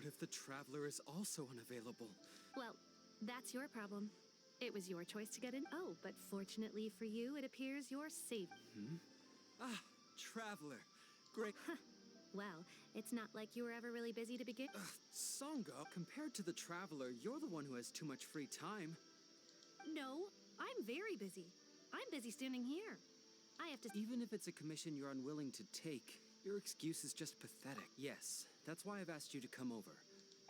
What if the Traveler is also unavailable? Well, that's your problem. It was your choice to get in. Oh, but fortunately for you, it appears you're safe. Ah, Traveler. Great. Well, it's not like you were ever really busy to begin. Songo, compared to the Traveler, you're the one who has too much free time. No, I'm very busy. I'm busy standing here. I have to... Even if it's a commission you're unwilling to take, your excuse is just pathetic. Yes, that's why I've asked you to come over.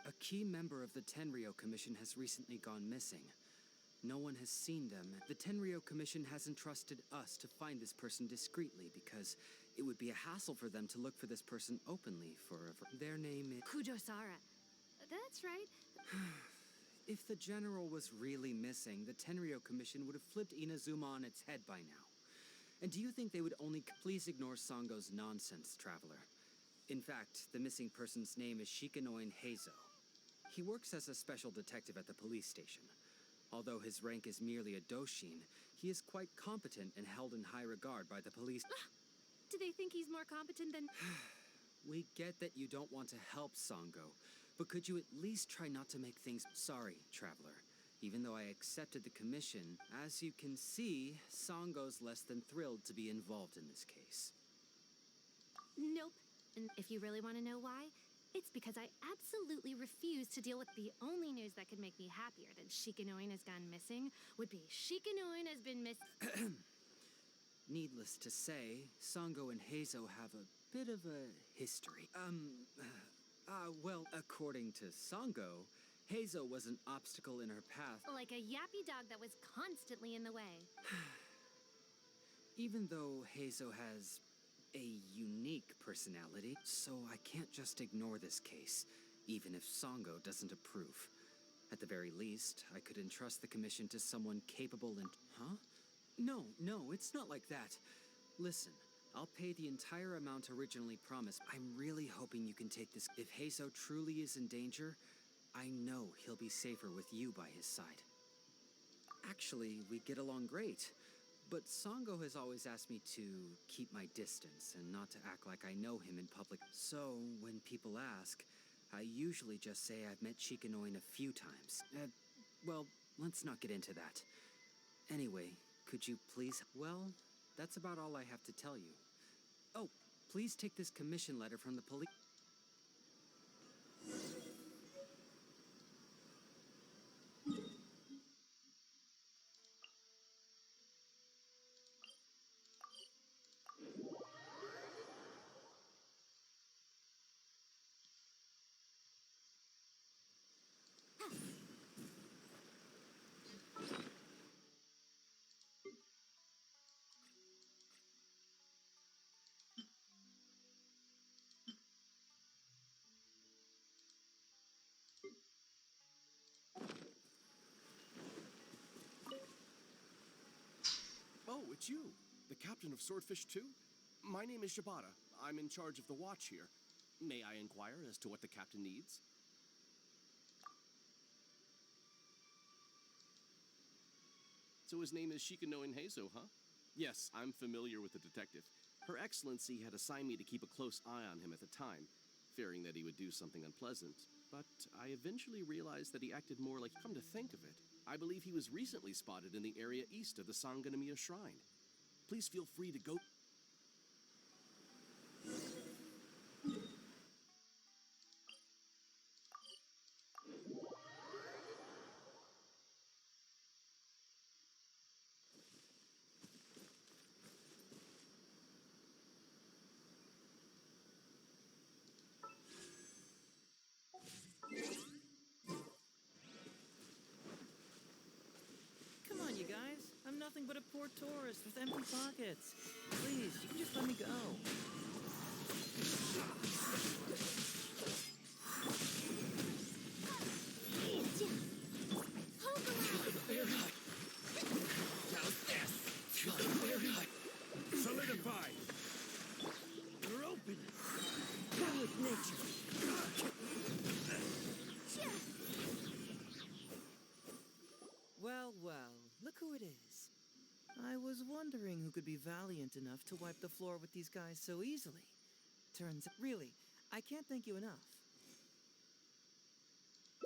A key member of the Tenryou Commission has recently gone missing. No one has seen them. The Tenryou Commission has entrusted us to find this person discreetly because it would be a hassle for them to look for this person openly for their name is... Kujosara. That's right. If the general was really missing, the Tenryou Commission would have flipped Inazuma on its head by now. And do you think they would only... Please ignore Songo's nonsense, Traveler. In fact, the missing person's name is Shikanoin Heizoou. He works as a special detective at the police station. Although his rank is merely a doshin, he is quite competent and held in high regard by the police. Do they think he's more competent than... We get that you don't want to help Songo, but could you at least try not to make things... Sorry, Traveler. Even though I accepted the commission, as you can see, Songo's less than thrilled to be involved in this case. Nope. And if you really want to know why, it's because I absolutely refuse to deal with the only news that could make me happier than Shikanoin has gone missing would be Shikanoin has been Needless to say, Songo and Heizoou have a bit of a history. Well, according to Songo, Heizoou was an obstacle in her path. Like a yappy dog that was constantly in the way. Even though Heizoou has a unique personality, so I can't just ignore this case, even if Songo doesn't approve. At the very least, I could entrust the commission to someone capable and... Huh? No, it's not like that. Listen, I'll pay the entire amount originally promised. I'm really hoping you can take this. If Heizoou truly is in danger, I know he'll be safer with you by his side. Actually, we get along great. But Songo has always asked me to keep my distance and not to act like I know him in public. So, when people ask, I usually just say I've met Shikanoin a few times. Well, let's not get into that. Anyway, could you please... Well, that's about all I have to tell you. Oh, please take this commission letter from the police... Oh, it's you, the captain of Swordfish 2? My name is Shibata. I'm in charge of the watch here. May I inquire as to what the captain needs? So his name is Shikanoin Heizoou, huh? Yes, I'm familiar with the detective. Her Excellency had assigned me to keep a close eye on him at the time, fearing that he would do something unpleasant. But I eventually realized that he acted more like... Come to think of it, I believe he was recently spotted in the area east of the Sangonomiya Shrine. Please feel free to go... Come on, you guys. I'm nothing but a poor tourist with empty pockets. Please, you can just let me go. Solidify! You're open! Go with nature! Well, look who it is. I was wondering who could be valiant enough to wipe the floor with these guys so easily. Turns out, really, I can't thank you enough.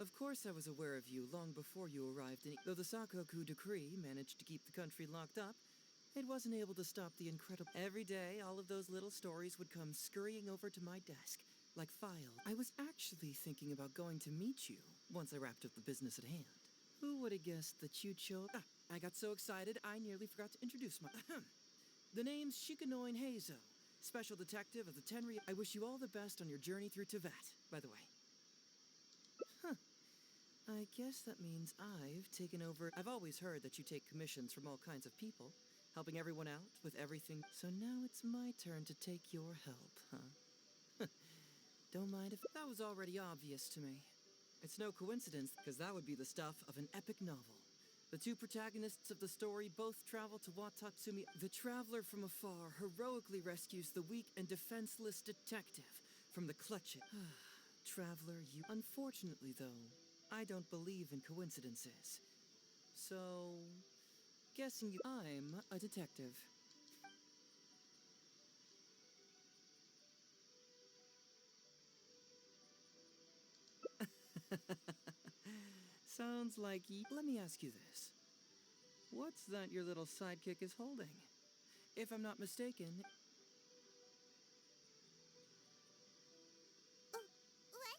Of course I was aware of you long before you arrived, and though the Sakoku decree managed to keep the country locked up, it wasn't able to stop the incredible... Every day, all of those little stories would come scurrying over to my desk, like files. I was actually thinking about going to meet you once I wrapped up the business at hand. Who would have guessed that you chose... I got so excited, I nearly forgot to introduce my... The name's Shikanoin Heizoou, Special Detective of the Tenri... I wish you all the best on your journey through Teyvat, by the way. Huh. I guess that means I've taken over... I've always heard that you take commissions from all kinds of people, helping everyone out with everything. So now it's my turn to take your help, huh? Don't mind if... That was already obvious to me. It's no coincidence, because that would be the stuff of an epic novel. The two protagonists of the story both travel to Watatsumi. The traveler from afar heroically rescues the weak and defenseless detective from the clutches. Traveler, you... Unfortunately, though, I don't believe in coincidences. So... Guessing you... I'm a detective. Sounds like Let me ask you this. What's that your little sidekick is holding? If I'm not mistaken... What?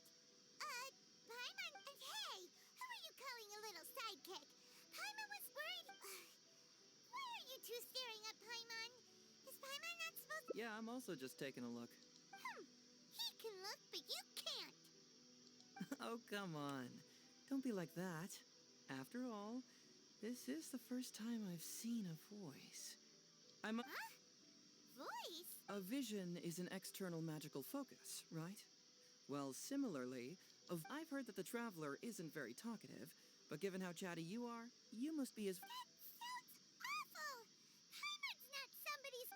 Paimon, and hey! Who are you calling a little sidekick? Paimon was worried... Why are you two staring at Paimon? Is Paimon not supposed to... Yeah, I'm also just taking a look. He can look, but you can't! Oh, come on. Don't be like that. After all, this is the first time I've seen a voice. I'm a... Huh? Voice? A vision is an external magical focus, right? Well, similarly, I've heard that the Traveler isn't very talkative, but given how chatty you are, you must be as... That sounds awful! Paimon's not somebody's...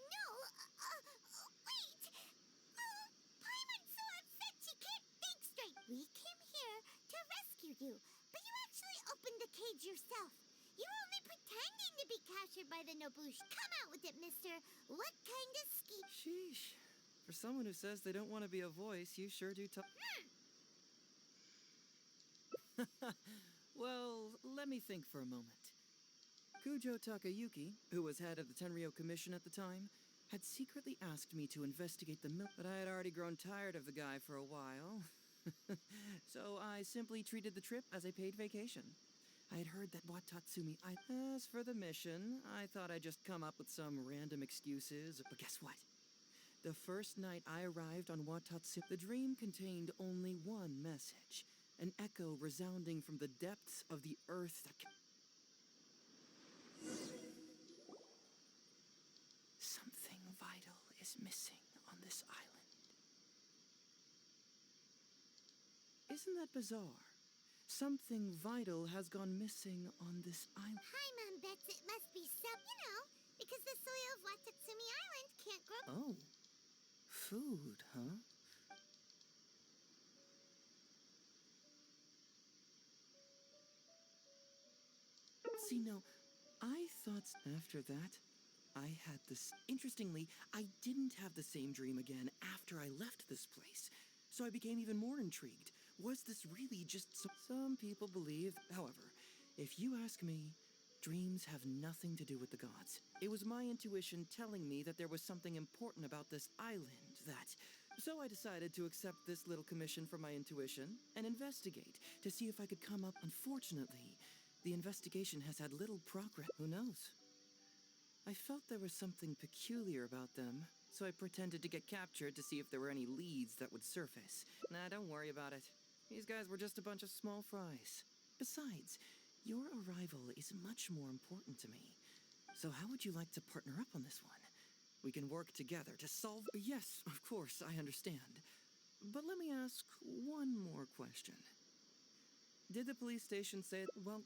no, wait! Paimon's so upset she can't think straight! We came here to rescue you, but you actually opened the cage yourself. You're only pretending to be captured by the Nobushi. Come out with it, mister. What kind of ski... Sheesh. For someone who says they don't want to be a voice, you sure do talk... Well, let me think for a moment. Kujo Takayuki, who was head of the Tenryo Commission at the time, had secretly asked me to investigate the but I had already grown tired of the guy for a while. So I simply treated the trip as a paid vacation. I had heard that Watatsumi... As for the mission, I thought I'd just come up with some random excuses, but guess what? The first night I arrived on Watatsumi, the dream contained only one message. An echo resounding from the depths of the earth that... Something vital is missing on this island. Isn't that bizarre? Something vital has gone missing on this island. Paimon bets it must be some... because the soil of Watatsumi Island can't grow... Oh. Food, huh? See, no, I thought after that, I had this... Interestingly, I didn't have the same dream again after I left this place. So I became even more intrigued. Was this really just... Some people believe... However, if you ask me, dreams have nothing to do with the gods. It was my intuition telling me that there was something important about this island that... So I decided to accept this little commission from my intuition and investigate to see if I could come up... Unfortunately, the investigation has had little progress. Who knows? I felt there was something peculiar about them, so I pretended to get captured to see if there were any leads that would surface. Nah, don't worry about it. These guys were just a bunch of small fries. Besides, your arrival is much more important to me. So how would you like to partner up on this one? We can work together to solve... Yes, of course, I understand. But let me ask one more question. Did the police station say... Well,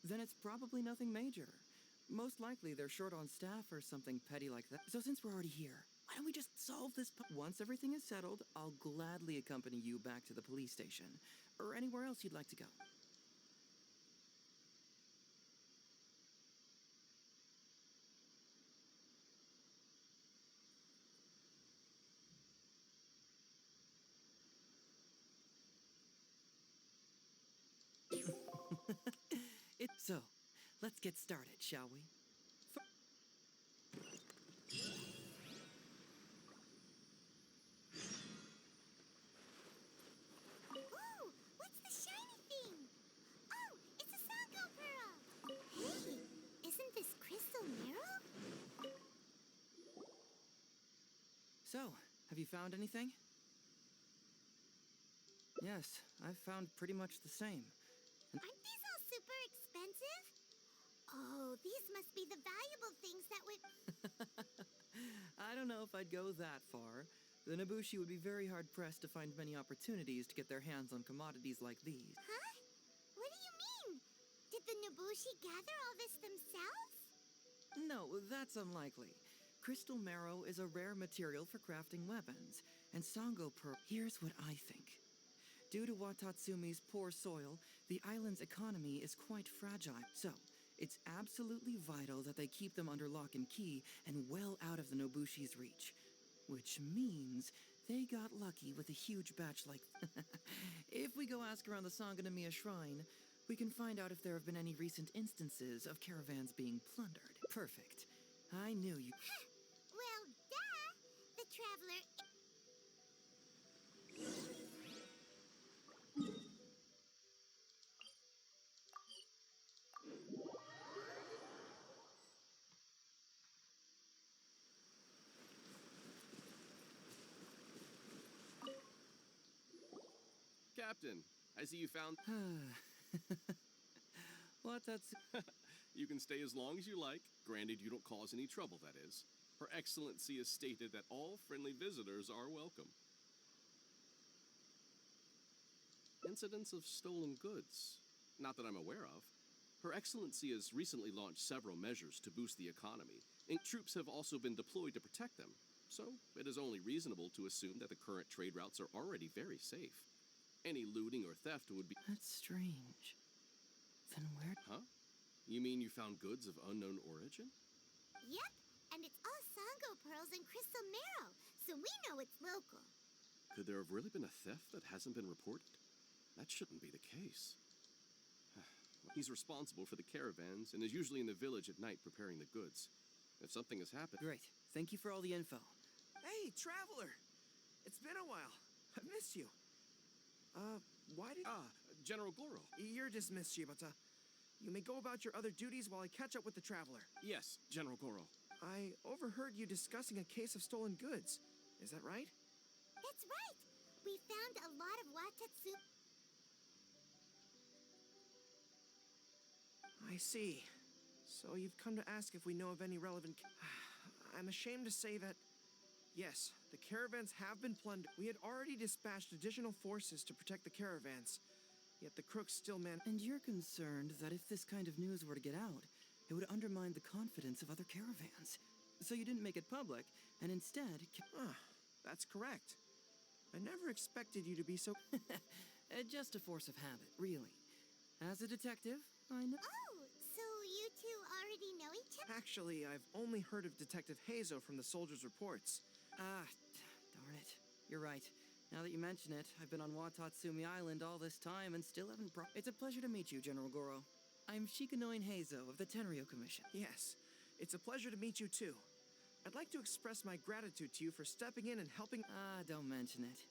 then it's probably nothing major. Most likely they're short on staff or something petty like that. So since we're already here, why don't we just solve this... Once everything is settled, I'll gladly accompany you back to the police station. Or anywhere else you'd like to go. So, let's get started, shall we? Ooh, what's the shiny thing? Oh, it's a Sango pearl. Hey, isn't this crystal marrow? So, have you found anything? Yes, I've found pretty much the same. Aren't these all super expensive? Oh, these must be the valuable things that would... I don't know if I'd go that far. The Nobushi would be very hard-pressed to find many opportunities to get their hands on commodities like these. Huh? What do you mean? Did the Nobushi gather all this themselves? No, that's unlikely. Crystal marrow is a rare material for crafting weapons, and Sango pearl... Here's what I think. Due to Watatsumi's poor soil, the island's economy is quite fragile. So, it's absolutely vital that they keep them under lock and key and well out of the Nobushi's reach. Which means they got lucky with a huge batch like... If we go ask around the Sangonomiya Shrine, we can find out if there have been any recent instances of caravans being plundered. Perfect. I knew you... Well, duh! The traveler... Captain, I see you found... What, that's... You can stay as long as you like, granted you don't cause any trouble, that is. Her Excellency has stated that all friendly visitors are welcome. Incidents of stolen goods? Not that I'm aware of. Her Excellency has recently launched several measures to boost the economy, and troops have also been deployed to protect them. So, it is only reasonable to assume that the current trade routes are already very safe. Any looting or theft would be... That's strange. Then where... Huh? You mean you found goods of unknown origin? Yep, and it's all Sango pearls and crystal marrow, so we know it's local. Could there have really been a theft that hasn't been reported? That shouldn't be the case. He's responsible for the caravans and is usually in the village at night preparing the goods. If something has happened... Great. Thank you for all the info. Hey, traveler! It's been a while. I've missed you. Why did... General Goro. You're dismissed, Shibata. You may go about your other duties while I catch up with the traveler. Yes, General Goro. I overheard you discussing a case of stolen goods. Is that right? That's right! We found a lot of Watatsu... I see. So you've come to ask if we know of any relevant... I'm ashamed to say that... Yes, the caravans have been plundered. We had already dispatched additional forces to protect the caravans. Yet the crooks still And you're concerned that if this kind of news were to get out, it would undermine the confidence of other caravans. So you didn't make it public, and instead... That's correct. I never expected you to be so... Just a force of habit, really. As a detective, I know... Oh, so you two already know each other? Actually, I've only heard of Detective Heizoou from the soldiers' reports. Darn it. You're right. Now that you mention it, I've been on Watatsumi Island all this time and still haven't It's a pleasure to meet you, General Goro. I'm Shikanoin Heizoou of the Tenryo Commission. Yes, it's a pleasure to meet you too. I'd like to express my gratitude to you for stepping in and helping... Don't mention it.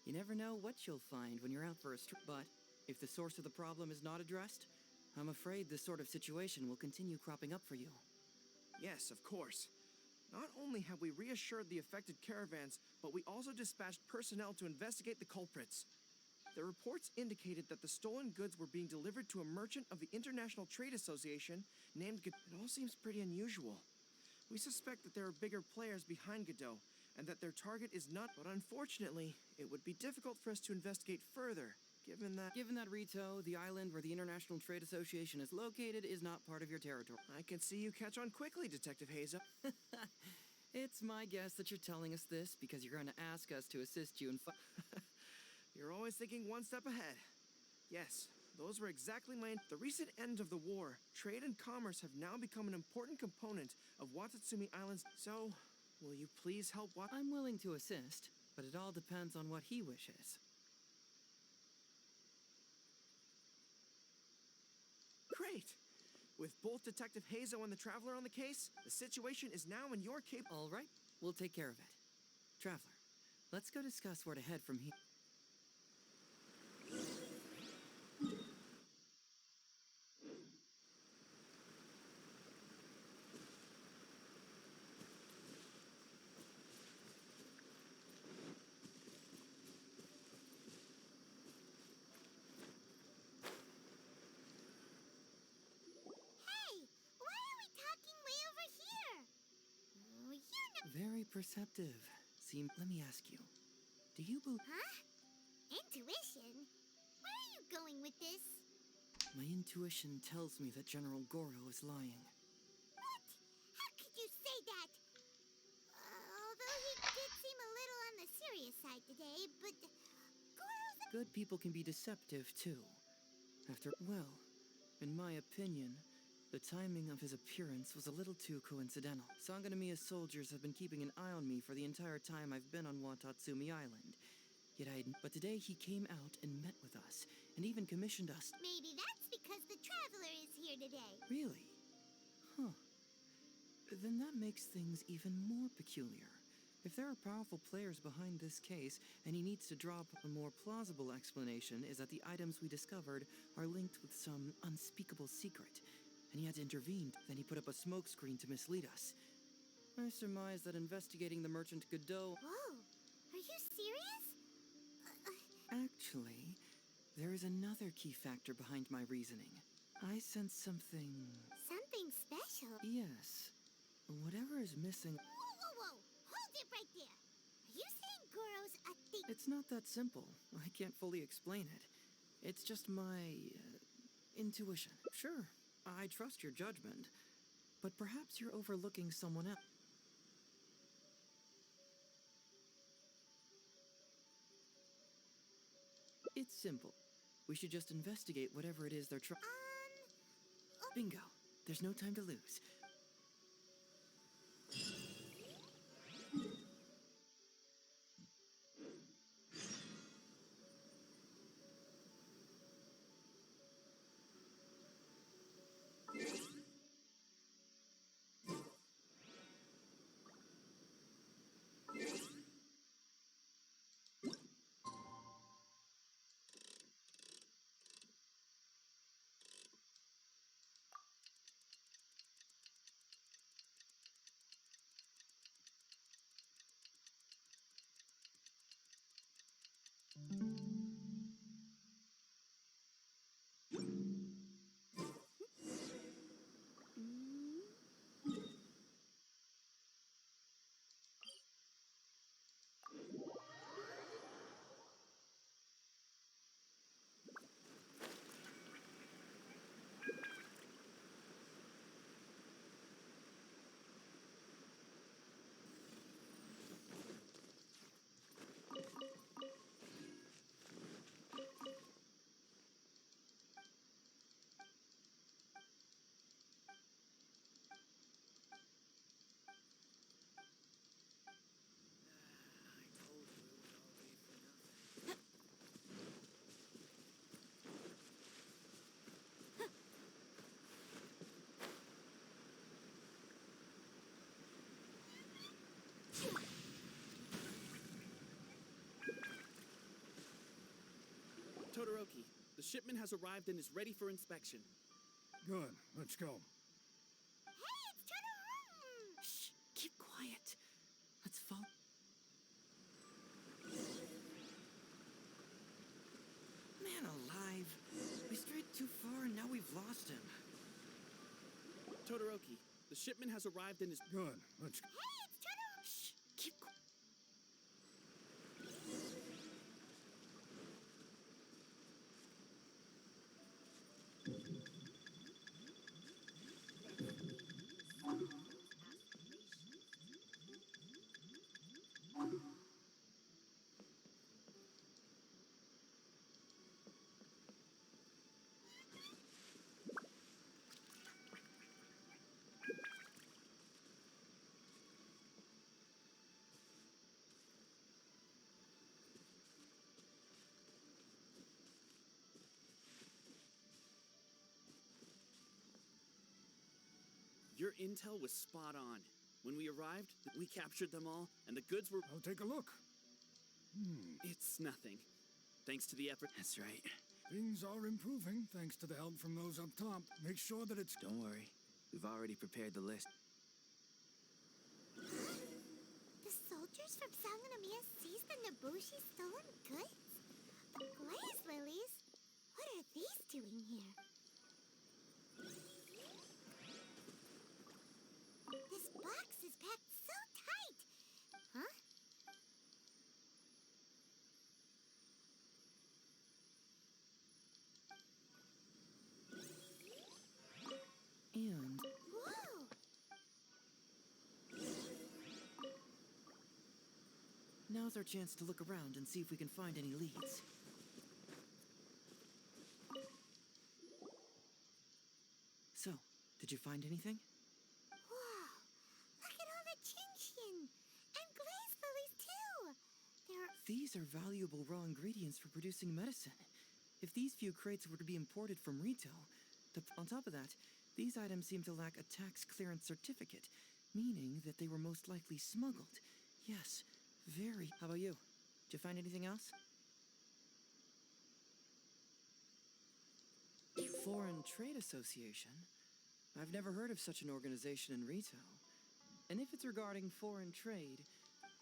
You never know what you'll find when you're out for a But if the source of the problem is not addressed, I'm afraid this sort of situation will continue cropping up for you. Yes, of course. Not only have we reassured the affected caravans, but we also dispatched personnel to investigate the culprits. The reports indicated that the stolen goods were being delivered to a merchant of the International Trade Association named It all seems pretty unusual. We suspect that there are bigger players behind Godot, and that their target is not... But unfortunately, it would be difficult for us to investigate further, given that Rito, the island where the International Trade Association is located, is not part of your territory. I can see you catch on quickly, Detective Heizoou. It's my guess that you're telling us this because you're going to ask us to assist you in You're always thinking one step ahead. Yes, those were exactly my... The recent end of the war, trade and commerce have now become an important component of Watatsumi Island's... So, will you please help I'm willing to assist, but it all depends on what he wishes. Great! With both Detective Heizoou and the Traveler on the case, the situation is now in your All right, we'll take care of it. Traveler, let's go discuss where to head from here. Hey, why are we talking way over here? Oh, you know. Very perceptive. Let me ask you, do you believe... Huh? Intuition? Where are you going with this? My intuition tells me that General Goro is lying. What? How could you say that? Although he did seem a little on the serious side today, but Goro's a... Good people can be deceptive, too. Well, in my opinion, the timing of his appearance was a little too coincidental. Sanganamiya soldiers have been keeping an eye on me for the entire time I've been on Watatsumi Island. But today he came out and met with us, and even commissioned us... Maybe that's because the Traveler is here today. Really? Huh. Then that makes things even more peculiar. If there are powerful players behind this case, and he needs to drop a more plausible explanation is that the items we discovered are linked with some unspeakable secret, and he had to intervene. Then he put up a smokescreen to mislead us. I surmise that investigating the merchant Godot... Whoa, are you serious? Actually, there is another key factor behind my reasoning. I sense something... Something special? Yes. Whatever is missing... Whoa! Hold it right there! Are you saying Goro's a thief? It's not that simple. I can't fully explain it. It's just my... intuition. Sure, I trust your judgment, but perhaps you're overlooking someone else. It's simple. We should just investigate whatever it is they're trying... Bingo. There's no time to lose. Todoroki, the shipment has arrived and is ready for inspection. Good, let's go. Hey, it's Todoroki! Shh! Keep quiet. Let's follow... Man alive. We strayed too far and now we've lost him. Todoroki, the shipment has arrived and is... Good, let's go. Hey, it's Todoroki! Shh! Keep quiet. Your intel was spot on. When we arrived, we captured them all, and the goods were... I'll take a look. It's nothing. Thanks to the effort... That's right. Things are improving thanks to the help from those up top. Make sure that it's... Don't worry. We've already prepared the list. The soldiers from Sangonomiya seized the Nobushi stolen goods? The glaze lilies? What are these doing here? This box is packed so tight! Huh? And Whoa! now's our chance to look around and see if we can find any leads. So, did you find anything? Wow! Look at all the Genshin! And glaze lilies, too! They're... These are valuable raw ingredients for producing medicine. If these few crates were to be imported from retail, on top of that, these items seem to lack a tax clearance certificate, meaning that they were most likely smuggled. Yes, very. How about you? Did you find anything else? Foreign Trade Association? I've never heard of such an organization in retail. And if it's regarding foreign trade,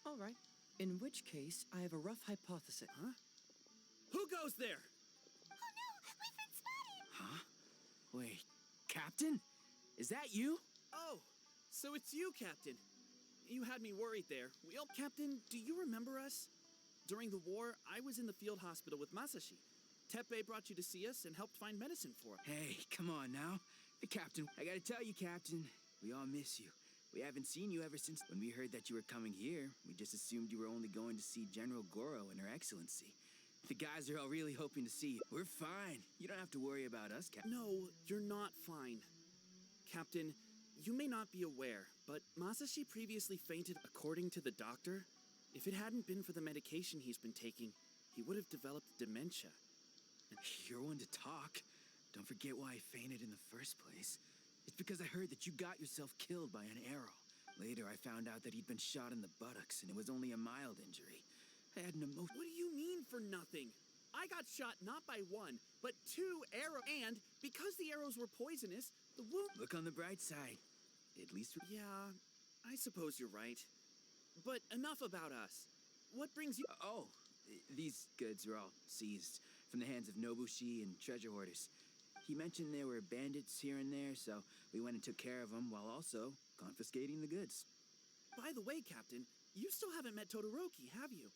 all right. In which case, I have a rough hypothesis. Huh? Who goes there? Oh no! We've been spotted! Huh? Wait, Captain? Is that you? Oh, so it's you, Captain. You had me worried there. Captain, do you remember us? During the war, I was in the field hospital with Masashi. Teppei brought you to see us and helped find medicine for us. Hey, come on now. Hey, Captain, I gotta tell you, Captain, we all miss you. We haven't seen you ever since when we heard that you were coming here. We just assumed you were only going to see General Goro and Her Excellency. The guys are all really hoping to see you. We're fine. You don't have to worry about us, Captain. No, you're not fine. Captain, you may not be aware, but Masashi previously fainted. According to the doctor, if it hadn't been for the medication he's been taking, he would have developed dementia. You're one to talk. Don't forget why I fainted in the first place. It's because I heard that you got yourself killed by an arrow. Later, I found out that he'd been shot in the buttocks, and it was only a mild injury. I had an emotion. What do you mean for nothing? I got shot not by one, but 2 arrows. And because the arrows were poisonous, the wound... Look on the bright side. At least... Yeah, I suppose you're right. But enough about us. What brings you... These goods are all seized from the hands of Nobushi and treasure hoarders. He mentioned there were bandits here and there, so we went and took care of them while also confiscating the goods. By the way, Captain, you still haven't met Todoroki, have you?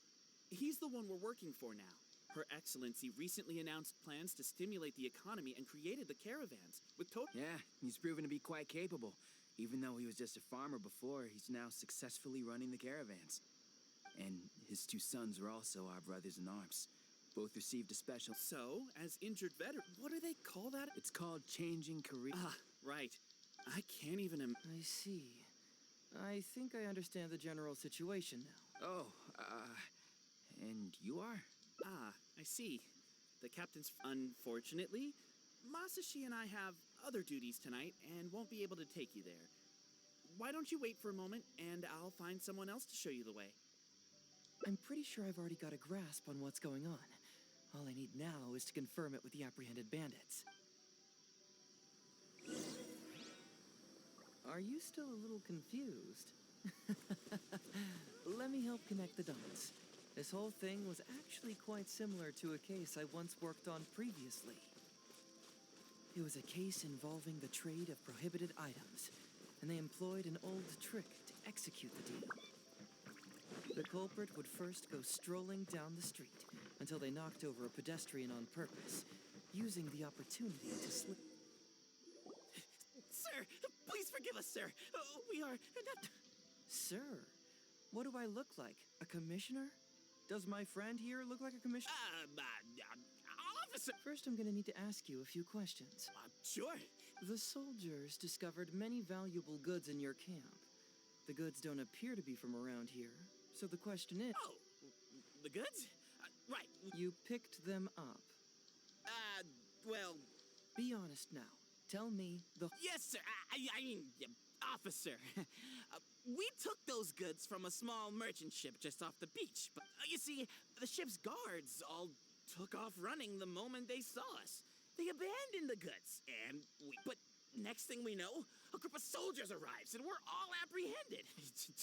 He's the one we're working for now. Her Excellency recently announced plans to stimulate the economy and created the caravans with Yeah, he's proven to be quite capable. Even though he was just a farmer before, he's now successfully running the caravans. And his 2 sons are also our brothers in arms. Both received a special... So, as injured veteran, what do they call that? It's called changing career. Ah, right. I can't even I see. I think I understand the general situation now. And you are? Ah, I see. The captain's... Unfortunately, Masashi and I have other duties tonight and won't be able to take you there. Why don't you wait for a moment and I'll find someone else to show you the way. I'm pretty sure I've already got a grasp on what's going on. All I need now is to confirm it with the apprehended bandits. Are you still a little confused? Let me help connect the dots. This whole thing was actually quite similar to a case I once worked on previously. It was a case involving the trade of prohibited items, and they employed an old trick to execute the deal. The culprit would first go strolling down the street until they knocked over a pedestrian on purpose, using the opportunity to slip... Sir, please forgive us, sir. We are not... Sir, what do I look like? A commissioner? Does my friend here look like a commissioner? Officer! First, I'm gonna need to ask you a few questions. Sure. The soldiers discovered many valuable goods in your camp. The goods don't appear to be from around here, so the question is... Oh, the goods? Right. You picked them up. Well... Be honest now. Tell me the... Yes, sir. I mean, officer. We took those goods from a small merchant ship just off the beach. But you see, the ship's guards all took off running the moment they saw us. They abandoned the goods, but next thing we know, a group of soldiers arrives, and we're all apprehended.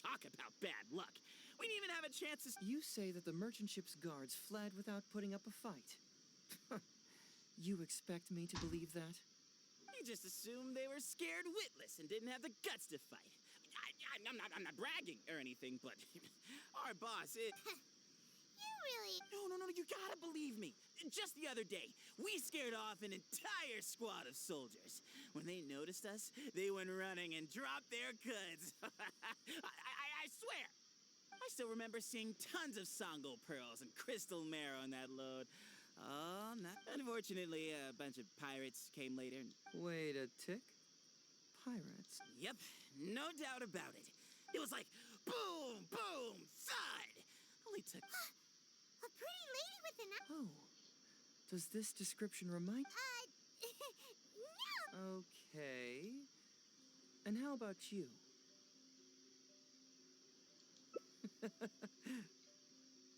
Talk about bad luck. We didn't even have a chance to... You say that the merchant ship's guards fled without putting up a fight. You expect me to believe that? You just assumed they were scared witless and didn't have the guts to fight. I'm not bragging or anything, but our boss is... You really... No, you gotta believe me. Just the other day, we scared off an entire squad of soldiers. When they noticed us, they went running and dropped their goods. I swear. I still remember seeing tons of Songo pearls and crystal marrow on that load. Oh, unfortunately, a bunch of pirates came later. Wait a tick. Pirates? Yep, no doubt about it. It was like boom, boom, thud. Only took... A pretty lady with an... Oh. Does this description remind... No! Okay. And how about you?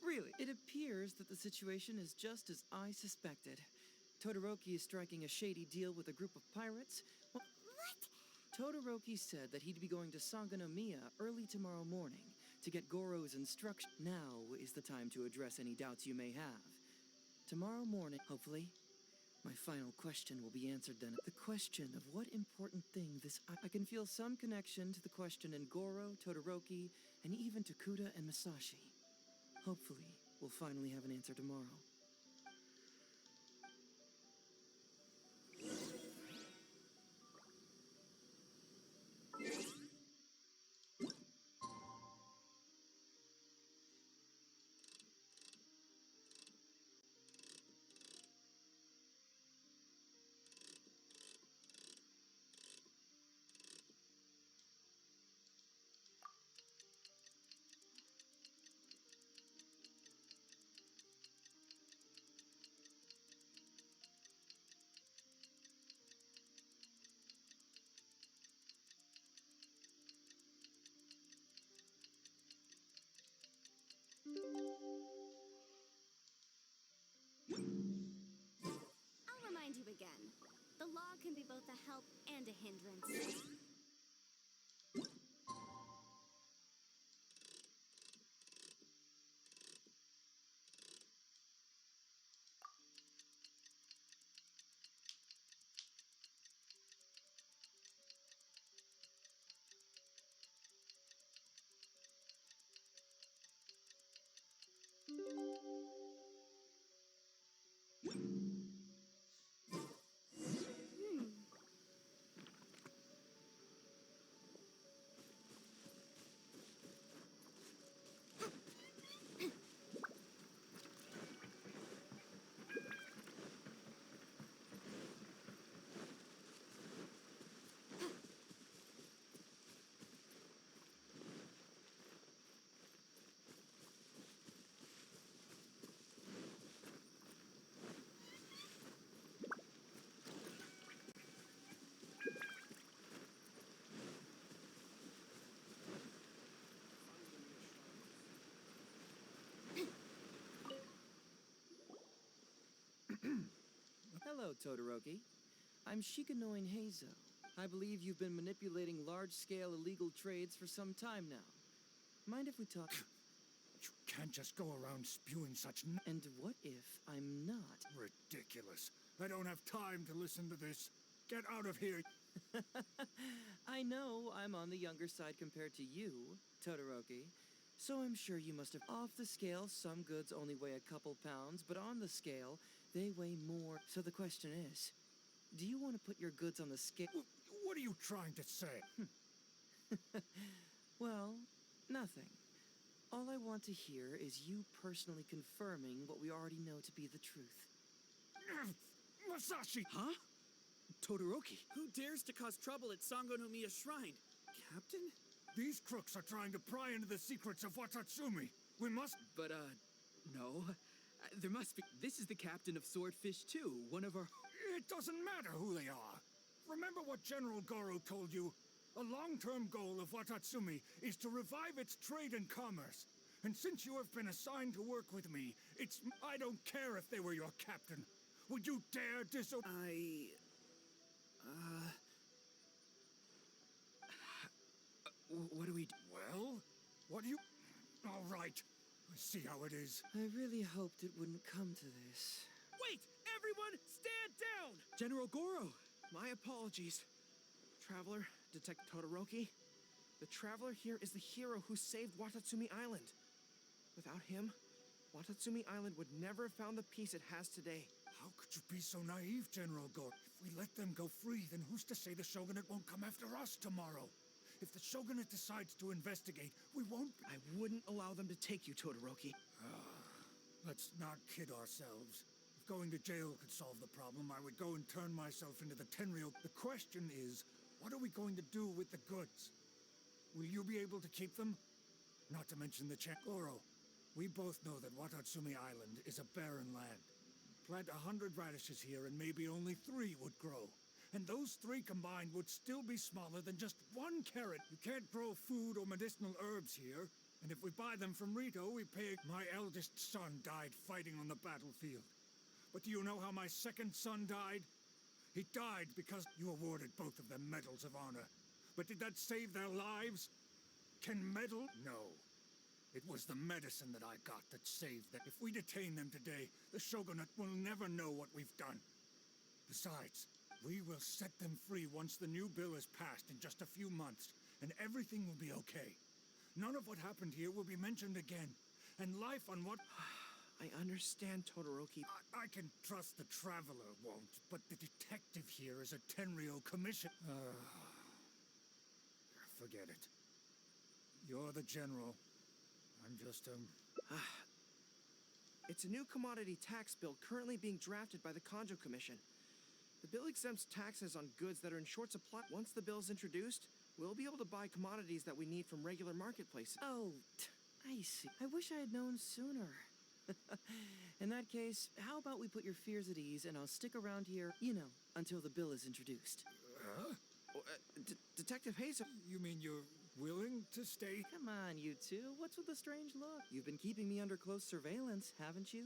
Really, it appears that the situation is just as I suspected. Todoroki is striking a shady deal with a group of pirates. What? Todoroki said that he'd be going to Sangonomiya early tomorrow morning to get Goro's instruction. Now is the time to address any doubts you may have. Tomorrow morning, hopefully, my final question will be answered then. The question of what important thing this... I can feel some connection to the question in Goro, Todoroki, and even to Kuda and Masashi. Hopefully, we'll finally have an answer tomorrow. I'll remind you again. The law can be both a help and a hindrance. Hello, Todoroki. I'm Shikanoin Heizoou. I believe you've been manipulating large-scale illegal trades for some time now. Mind if we talk? You can't just go around spewing such And what if I'm not? ridiculous. I don't have time to listen to this. Get out of here. I know I'm on the younger side compared to you, Todoroki. So I'm sure you must have... Off the scale, some goods only weigh a couple pounds, but on the scale, they weigh more. So the question is, do you want to put your goods on the scale? What are you trying to say? Well, nothing. All I want to hear is you personally confirming what we already know to be the truth. Masashi! Huh? Todoroki! Who dares to cause trouble at Sangonomiya Shrine? Captain? These crooks are trying to pry into the secrets of Watatsumi. We must... But, no. There must be... This is the captain of Swordfish, too. One of our... It doesn't matter who they are. Remember what General Goro told you? A long-term goal of Watatsumi is to revive its trade and commerce. And since you have been assigned to work with me, I don't care if they were your captain. Would you dare What do we do? Well, what do you... All right, I see how it is. I really hoped it wouldn't come to this. Wait! Everyone, stand down! General Goro! My apologies. Traveler, Detective Todoroki. The Traveler here is the hero who saved Watatsumi Island. Without him, Watatsumi Island would never have found the peace it has today. How could you be so naive, General Goro? If we let them go free, then who's to say the Shogunate won't come after us tomorrow? If the Shogunate decides to investigate, we won't... I wouldn't allow them to take you, Todoroki. Let's not kid ourselves. If going to jail could solve the problem, I would go and turn myself into the Tenryou. The question is, what are we going to do with the goods? Will you be able to keep them? Not to mention the Goro. We both know that Watatsumi Island is a barren land. Plant 100 radishes here and maybe only 3 would grow. And those 3 combined would still be smaller than just 1 carrot. You can't grow food or medicinal herbs here. And if we buy them from Rito, we pay... My eldest son died fighting on the battlefield. But do you know how my second son died? He died because you awarded both of them medals of honor. But did that save their lives? Can medal? No. It was the medicine that I got that saved them. If we detain them today, the Shogunate will never know what we've done. Besides, we will set them free once the new bill is passed in just a few months, and everything will be okay. None of what happened here will be mentioned again, and life on what... I understand, Todoroki. I can trust the Traveler won't, but the detective here is a Tenryou commission. Forget it. You're the general. I'm just, It's a new commodity tax bill currently being drafted by the Kanjo Commission. The bill exempts taxes on goods that are in short supply. Once the bill is introduced, we'll be able to buy commodities that we need from regular marketplaces. Oh, I see. I wish I had known sooner. In that case, how about we put your fears at ease and I'll stick around here, until the bill is introduced. Detective Heizoou. You mean you're willing to stay? Come on, you two. What's with the strange look? You've been keeping me under close surveillance, haven't you?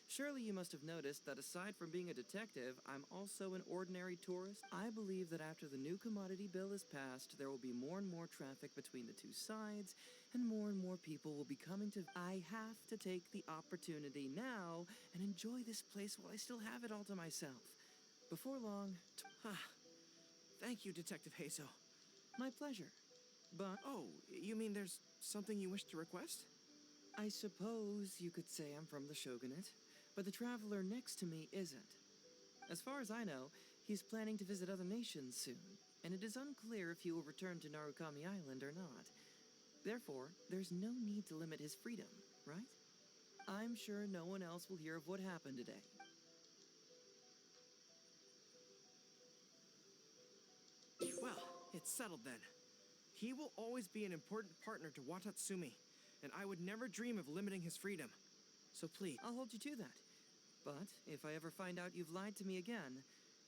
Surely you must have noticed that aside from being a detective, I'm also an ordinary tourist. I believe that after the new commodity bill is passed, there will be more and more traffic between the two sides, and more people will be coming to... I have to take the opportunity now and enjoy this place while I still have it all to myself. Before long... Thank you, Detective Heizoou. My pleasure. But... Oh, you mean there's something you wish to request? I suppose you could say I'm from the Shogunate, but the traveler next to me isn't. As far as I know, he's planning to visit other nations soon, and it is unclear if he will return to Narukami Island or not. Therefore, there's no need to limit his freedom, right? I'm sure no one else will hear of what happened today. Well, it's settled then. He will always be an important partner to Watatsumi, and I would never dream of limiting his freedom. So please... I'll hold you to that. But if I ever find out you've lied to me again,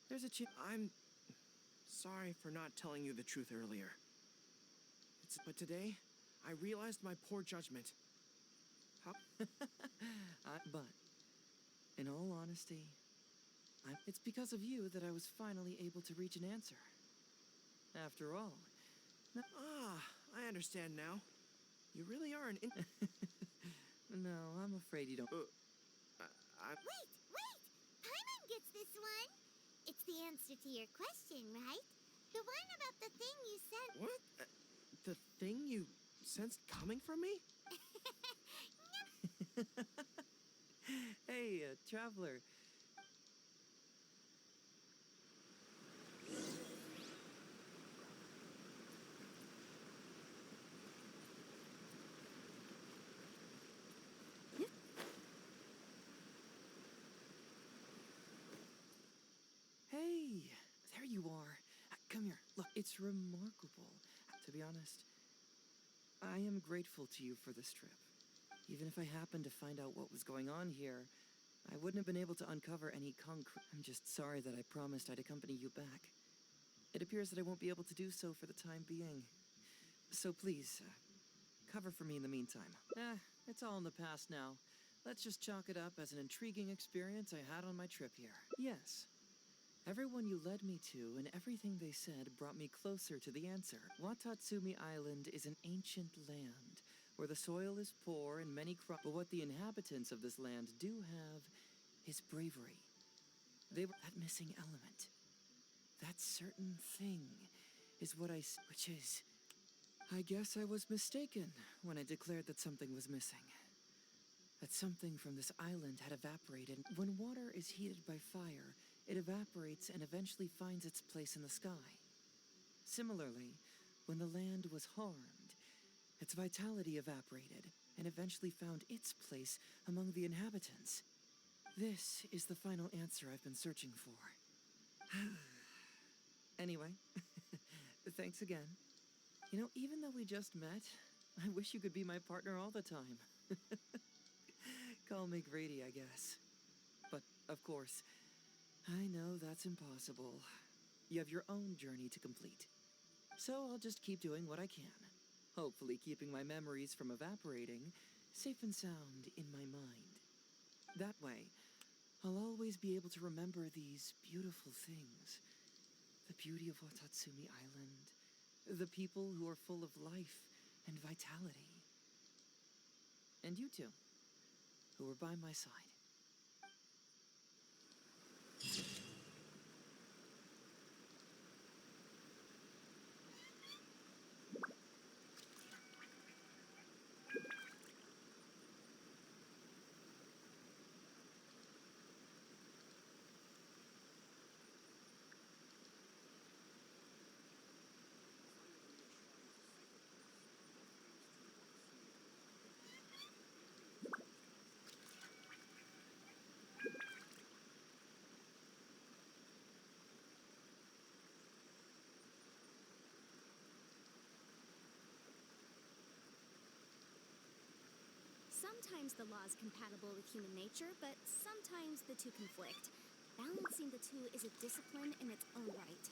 there's a chance... I'm sorry for not telling you the truth earlier. But today, I realized my poor judgment. How... But, in all honesty, it's because of you that I was finally able to reach an answer. After all... I understand now. You really are an No, I'm afraid you don't... Wait! Paimon gets this one! It's the answer to your question, right? The one about the thing you sent... What? The thing you sensed coming from me? Hey, traveler. Hey, there you are. Come here. Look, it's remarkable. To be honest, I am grateful to you for this trip. Even if I happened to find out what was going on here, I wouldn't have been able to uncover any concrete... I'm just sorry that I promised I'd accompany you back. It appears that I won't be able to do so for the time being. So please, cover for me in the meantime. It's all in the past now. Let's just chalk it up as an intriguing experience I had on my trip here. Yes. Everyone you led me to and everything they said brought me closer to the answer. Watatsumi Island is an ancient land where the soil is poor and many crops. But what the inhabitants of this land do have is bravery. They were that missing element. That certain thing is what which is... I guess I was mistaken when I declared that something was missing. That something from this island had evaporated. When water is heated by fire, it evaporates and eventually finds its place in the sky. Similarly, when the land was harmed, its vitality evaporated and eventually found its place among the inhabitants. This is the final answer I've been searching for. Anyway, thanks again. You know, even though we just met, I wish you could be my partner all the time. Call me Grady, I guess. But, of course, I know that's impossible. You have your own journey to complete. So I'll just keep doing what I can. Hopefully keeping my memories from evaporating safe and sound in my mind. That way, I'll always be able to remember these beautiful things. The beauty of Watatsumi Island. The people who are full of life and vitality. And you two, who were by my side. Sometimes the law is compatible with human nature, but sometimes the two conflict. Balancing the two is a discipline in its own right.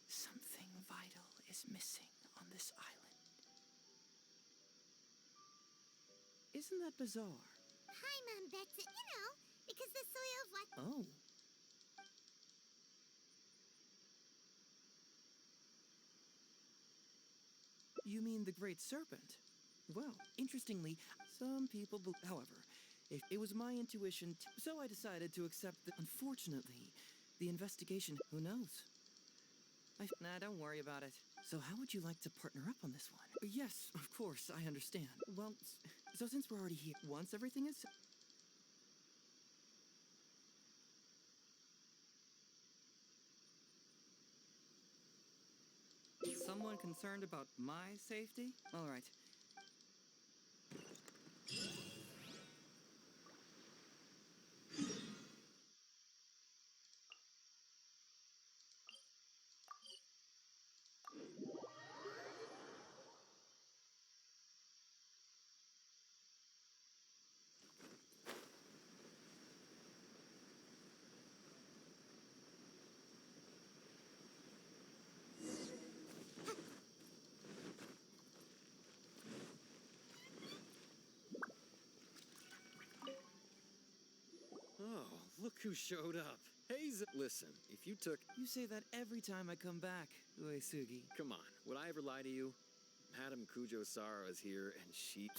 Something vital is missing on this island. Isn't that bizarre? Hi, Mom Betsy. You know, because the soil of what... Oh. You mean the Great Serpent? Well, interestingly, some people however, if it was my intuition, so I decided to accept the... Unfortunately, the investigation... Who knows? Nah, don't worry about it. So how would you like to partner up on this one? Yes, of course, I understand. Well, so since we're already here, once everything is... Someone concerned about my safety? All right. Oh, look who showed up. Heizoou. Listen, if you took... You say that every time I come back, Uesugi. Come on, would I ever lie to you? Madame Kujo-Sara is here, and she...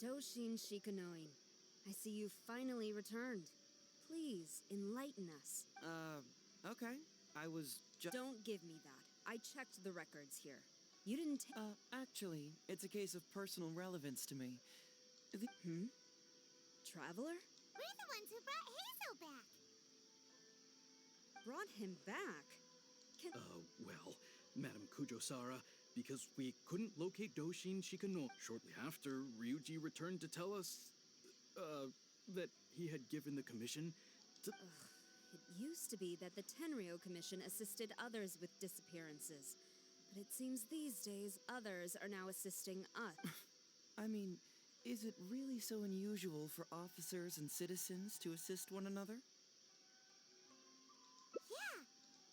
Doshin Shikanoin, I see you finally returned. Please, enlighten us. Okay. I was just... Don't give me that. I checked the records here. You didn't actually, it's a case of personal relevance to me. Traveler? We're the ones who brought Heizoou back. Brought him back? Well, Madame Kujo-Sara, because we couldn't locate Doshin Shikanoin. Shortly after, Ryuji returned to tell us, that he had given the commission to... It used to be that the Tenryo Commission assisted others with disappearances. But it seems these days others are now assisting us. I mean, is it really so unusual for officers and citizens to assist one another? Yeah,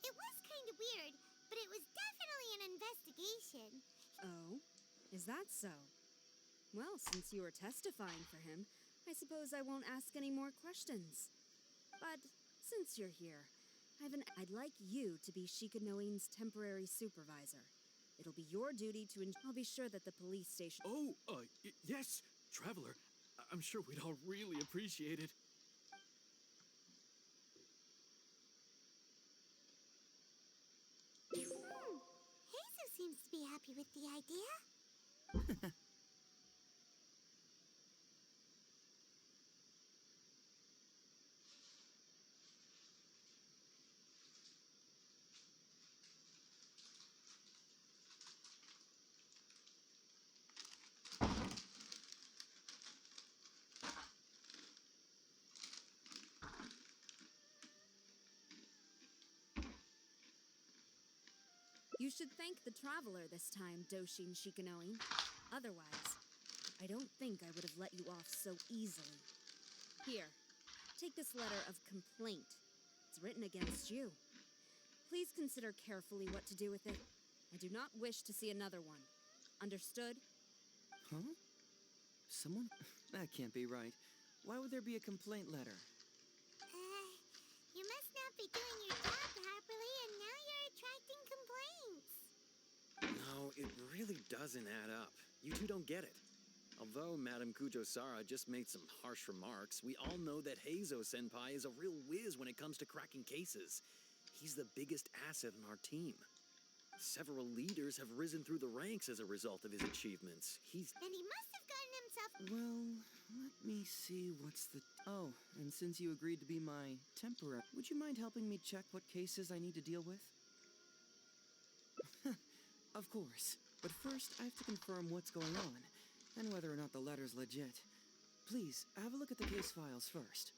it was kind of weird, but it was definitely an investigation. Oh? Is that so? Well, since you were testifying for him, I suppose I won't ask any more questions. But since you're here, I'd like you to be Shikanoin's temporary supervisor. It'll be your duty to I'll be sure that the police station... Yes, Traveler. I'm sure we'd all really appreciate it. Heizoou seems to be happy with the idea. You should thank the Traveler this time, Doshin Shikanoin. Otherwise, I don't think I would have let you off so easily. Here, take this letter of complaint. It's written against you. Please consider carefully what to do with it. I do not wish to see another one. Understood? Huh? Someone? That can't be right. Why would there be a complaint letter? You must not be doing your job properly, and now you're attracting complaints. No, it really doesn't add up. You two don't get it. Although Madame Kujo-Sara just made some harsh remarks, we all know that Heizoou-senpai is a real whiz when it comes to cracking cases. He's the biggest asset in our team. Several leaders have risen through the ranks as a result of his achievements. Then he must have gotten himself... Well, let me see what's the... Oh, and since you agreed to be my temporary... Would you mind helping me check what cases I need to deal with? Of course. But first, I have to confirm what's going on, and whether or not the letter's legit. Please, have a look at the case files first.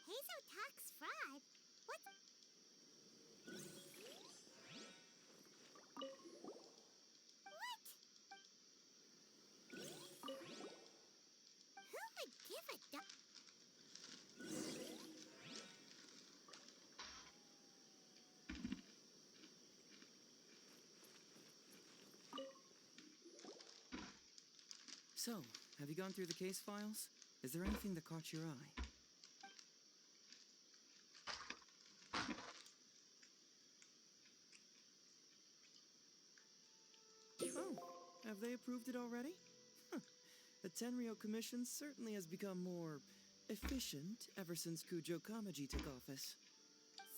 Heizoou talks fraud. What? What? Who would give a So, have you gone through the case files? Is there anything that caught your eye? Oh, have they approved it already? Huh. The Tenryo Commission certainly has become more efficient ever since Kujo Kamaji took office.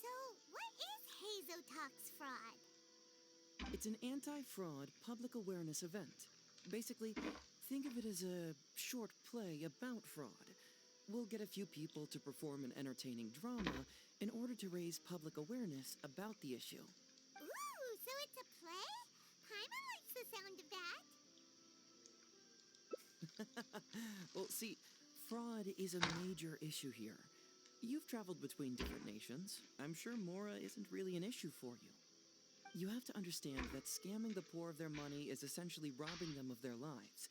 So, what is Heizoou Talks Fraud? It's an anti-fraud public awareness event. Basically, think of it as a short play about fraud. We'll get a few people to perform an entertaining drama in order to raise public awareness about the issue. Ooh, so it's a play? Paimon likes the sound of that. Well, see, fraud is a major issue here. You've traveled between different nations. I'm sure Mora isn't really an issue for you. You have to understand that scamming the poor of their money is essentially robbing them of their lives.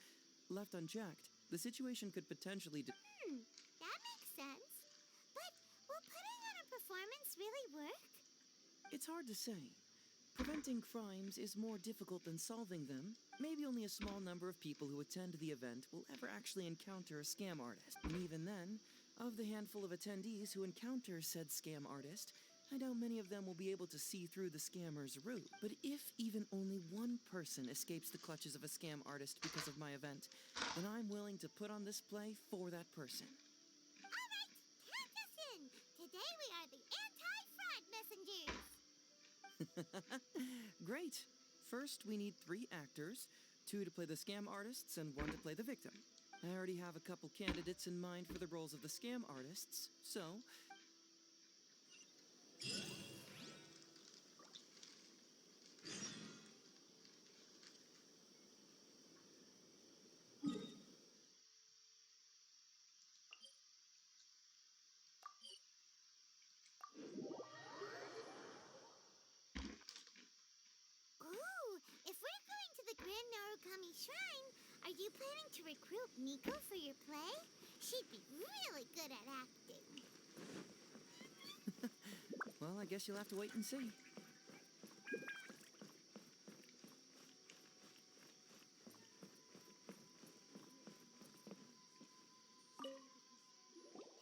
Left unchecked, the situation could potentially... That makes sense. But will putting on It's hard to say. Preventing crimes is more difficult than solving them. Maybe only a small number of people who attend the event will ever actually encounter a scam artist. And even then, of the handful of attendees who encounter said scam artist, I doubt many of them will be able to see through the scammer's ruse. But if even only one person escapes the clutches of a scam artist because of my event, then I'm willing to put on this play for that person. All right, count us in. Today we are the anti-fraud messengers. Great. First, we need 3 actors, 2 to play the scam artists and 1 to play the victim. I already have a couple candidates in mind for the roles of the scam artists, so... Ooh, if we're going to the Grand Narukami Shrine, are you planning to recruit Miko for your play? She'd be really good at acting. Well, I guess you'll have to wait and see.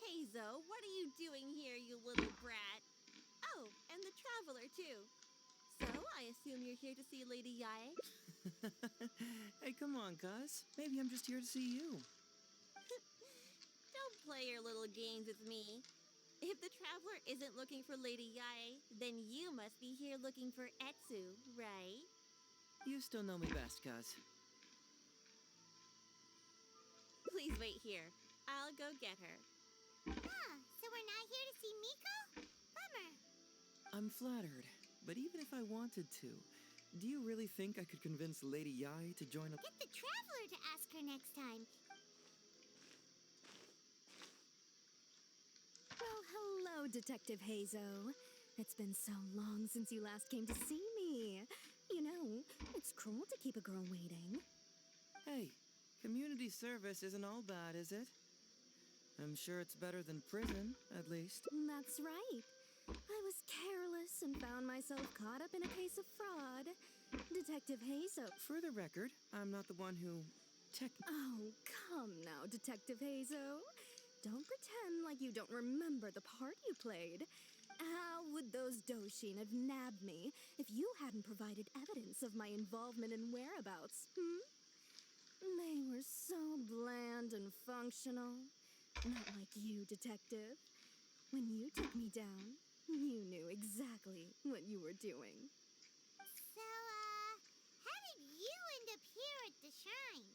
Heizoou, what are you doing here, you little brat? Oh, and the Traveler, too. So, I assume you're here to see Lady Yae? Hey, come on, cuz. Maybe I'm just here to see you. Don't play your little games with me. If the Traveler isn't looking for Lady Yae, then you must be here looking for Etsu, right? You still know me best, cuz. Please wait here. I'll go get her. Huh, so we're not here to see Miko? Bummer. I'm flattered, but even if I wanted to, do you really think I could convince Lady Yae to join a... Get the Traveler to ask her next time. Well, hello, Detective Heizoou. It's been so long since you last came to see me. You know, it's cruel to keep a girl waiting. Hey, community service isn't all bad, is it? I'm sure it's better than prison, at least. That's right. I was careless and found myself caught up in a case of fraud. Detective Heizoou. For the record, I'm not the one who... Oh, come now, Detective Heizoou. Don't pretend like you don't remember the part you played. How would those Doshin have nabbed me if you hadn't provided evidence of my involvement and whereabouts, They were so bland and functional. Not like you, Detective. When you took me down, you knew exactly what you were doing. So, how did you end up here at the shrine?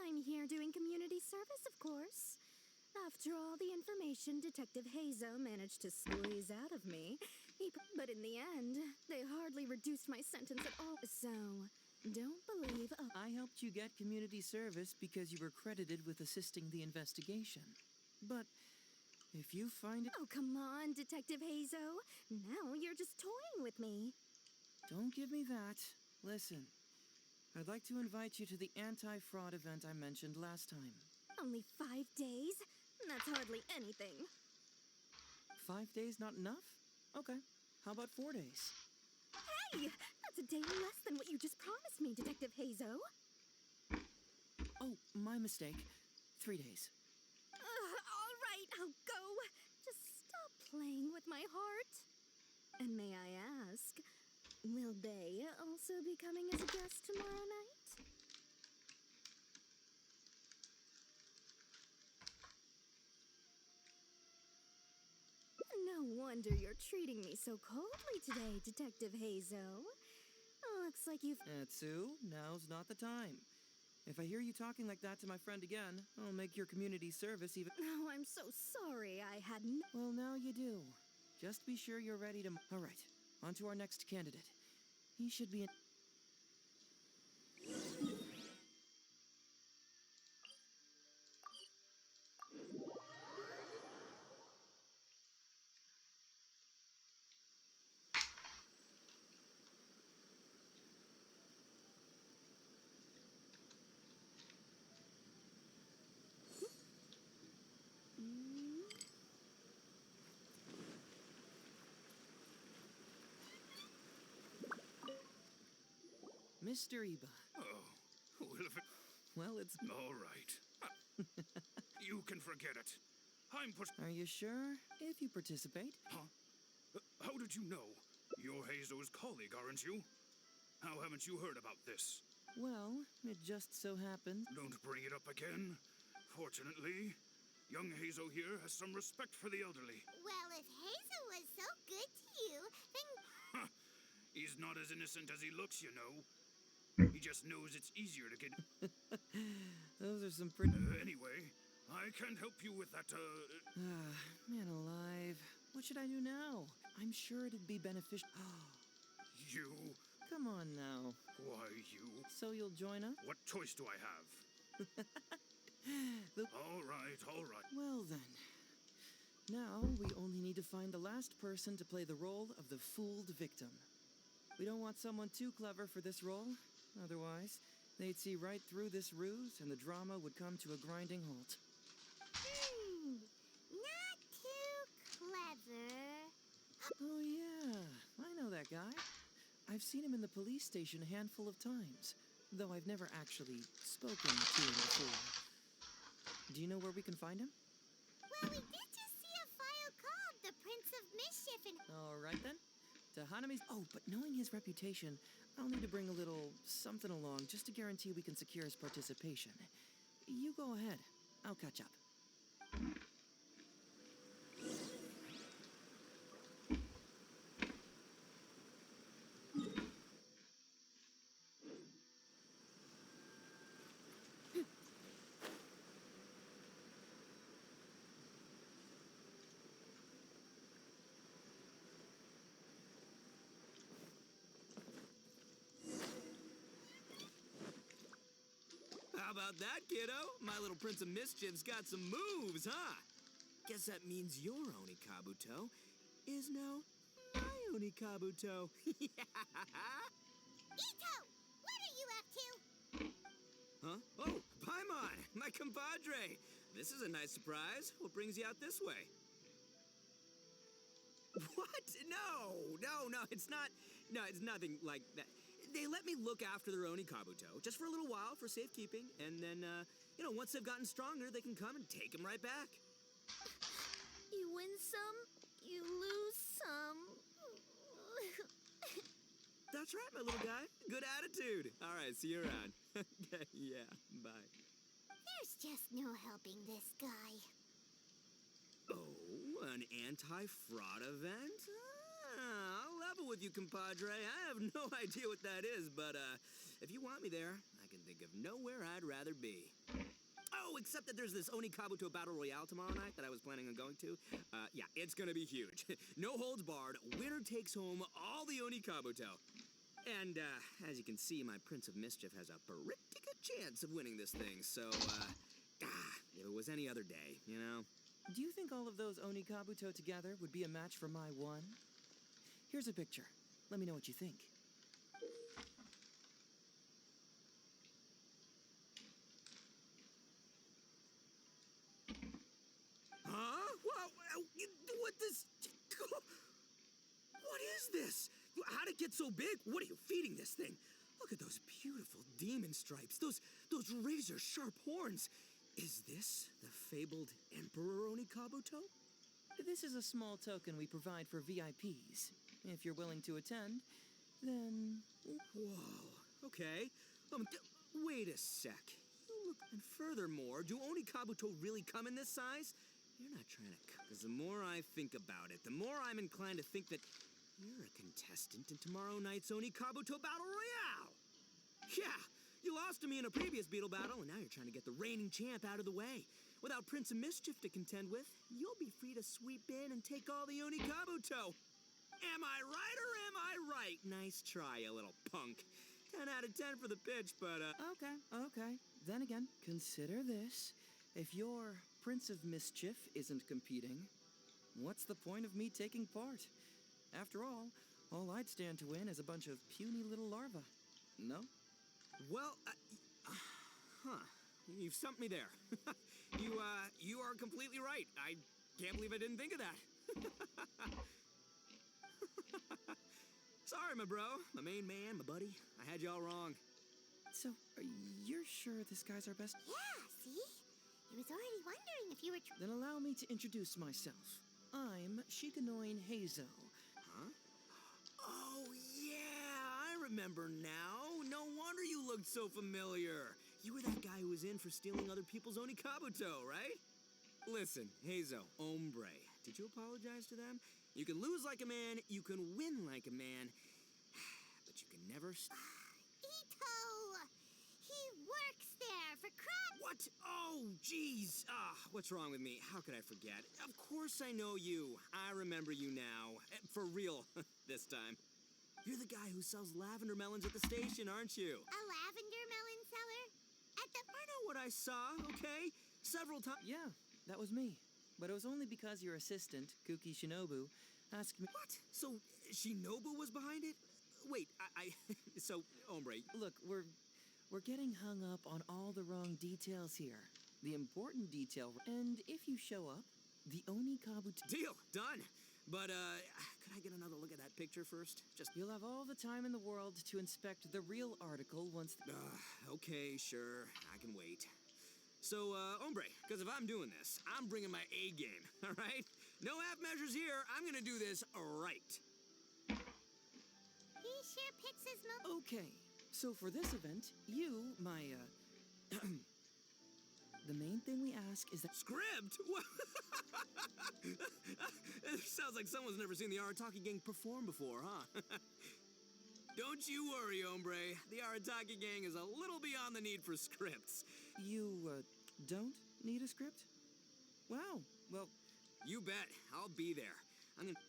I'm here doing community service, of course. After all the information Detective Heizoou managed to squeeze out of me, but in the end, they hardly reduced my sentence at all. So, don't believe... I helped you get community service because you were credited with assisting the investigation. But if you find it... Oh, come on, Detective Heizoou. Now you're just toying with me. Don't give me that. Listen, I'd like to invite you to the anti-fraud event I mentioned last time. Only 5 days? That's hardly anything. 5 days not enough? Okay. How about 4 days? Hey! That's a day less than what you just promised me, Detective Heizoou. Oh, my mistake. 3 days. All right, I'll go. Just stop playing with my heart. And may I ask, will they also be coming as a guest tomorrow night? No wonder you're treating me so coldly today, Detective Heizoou. Looks like you've... Etsu, now's not the time. If I hear you talking like that to my friend again, I'll make your community service even... Oh, I'm so sorry. I hadn't... Well, now you do. Just be sure you're ready to... All right, on to our next candidate. He should be in... Mr. Iba. Oh, well, if it... Well, it's... All right. You can forget it. I'm put... Are you sure? If you participate. Huh? How did you know? You're Heizou's colleague, aren't you? How haven't you heard about this? Well, it just so happened. Don't bring it up again. Fortunately, young Heizoou here has some respect for the elderly. Well, if Heizoou was so good to you, then... He's not as innocent as he looks, you know. He just knows it's easier to get... Those are some pretty... Anyway, I can't help you with that, Man alive. What should I do now? I'm sure it'd be beneficial... You? Come on now. Why, you? So you'll join us? What choice do I have? All right. Well then. Now, we only need to find the last person to play the role of the fooled victim. We don't want someone too clever for this role. Otherwise, they'd see right through this ruse and the drama would come to a grinding halt. Not too clever. Oh yeah, I know that guy. I've seen him in the police station a handful of times, though I've never actually spoken to him before. Do you know where we can find him? Well, we did just see a file called the Prince of Mischief and... All right then. To Hanami's... Oh, but knowing his reputation, I'll need to bring a little something along just to guarantee we can secure his participation. You go ahead. I'll catch up. How about that, kiddo? My little Prince of Mischief's got some moves, huh? Guess that means your Oni Kabuto is now my Oni Kabuto. Ito! What are you up to? Huh? Oh, Paimon, my compadre. This is a nice surprise. What brings you out this way? What? No, it's not. No, it's nothing like that. They let me look after their Oni Kabuto just for a little while for safekeeping, and then, once they've gotten stronger, they can come and take him right back. You win some, you lose some. That's right, my little guy. Good attitude. All right, see you around. Okay, yeah, bye. There's just no helping this guy. Oh, an anti-fraud event? I'll level with you, compadre. I have no idea what that is, but if you want me there, I can think of nowhere I'd rather be. Oh, except that there's this Oni Kabuto Battle Royale tomorrow night that I was planning on going to. Yeah, it's gonna be huge. No holds barred. Winner takes home all the Oni Kabuto. And, as you can see, my Prince of Mischief has a pretty good chance of winning this thing, so, if it was any other day, you know? Do you think all of those Oni Kabuto together would be a match for my one? Here's a picture. Let me know what you think. Huh? What this... What is this? How'd it get so big? What are you feeding this thing? Look at those beautiful demon stripes. Those razor-sharp horns. Is this the fabled Emperor Oni Kabuto? This is a small token we provide for VIPs. If you're willing to attend, then... Whoa, okay. Wait a sec. And furthermore, do Oni Kabuto really come in this size? You're not trying to... Because the more I think about it, the more I'm inclined to think that you're a contestant in tomorrow night's Oni Kabuto Battle Royale. Yeah, you lost to me in a previous Beetle battle, and now you're trying to get the reigning champ out of the way. Without Prince of Mischief to contend with, you'll be free to sweep in and take all the Oni Kabuto. Am I right or am I right? Nice try, you little punk. 10 out of 10 for the pitch, but, Okay. Then again, consider this. If your Prince of Mischief isn't competing, what's the point of me taking part? After all I'd stand to win is a bunch of puny little larvae. No? Well, you've stumped me there. You are completely right. I can't believe I didn't think of that. Sorry, my bro. My main man, my buddy. I had y'all wrong. So, you're sure this guy's our best? Yeah, see? I was already wondering if you were Then allow me to introduce myself. I'm Shikanoin Heizoou. Huh? Oh, yeah, I remember now. No wonder you looked so familiar. You were that guy who was in for stealing other people's Onikabuto, right? Listen, Heizoou, hombre, did you apologize to them? You can lose like a man, you can win like a man, but you can never... Ito! He works there, for crap! What? Oh, jeez. What's wrong with me? How could I forget? Of course I know you. I remember you now. For real, this time. You're the guy who sells lavender melons at the station, aren't you? A lavender melon seller? At the... I know what I saw, okay? Several times. Yeah, that was me. But it was only because your assistant, Kuki Shinobu, asked me... What? So, Shinobu was behind it? Wait, so, hombre... Look, we're getting hung up on all the wrong details here. The important detail... And if you show up, the Onikabuto... Deal! Done! But, could I get another look at that picture first? Just... You'll have all the time in the world to inspect the real article once... Okay, sure. I can wait. So, hombre, because if I'm doing this, I'm bringing my A game, all right? No half measures here. I'm gonna do this right. He sure picks his Okay, so for this event, you, the main thing we ask is that... Script? It sounds like someone's never seen the Arataki gang perform before, huh? Don't you worry, hombre. The Arataki gang is a little beyond the need for scripts. You, don't need a script? Wow, well... You bet. I'll be there. I'm gonna...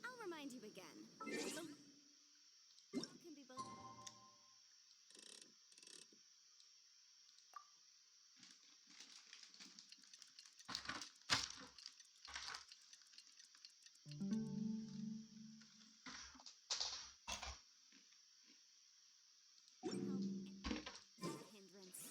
I'll remind you again. Can be both. Hindrance.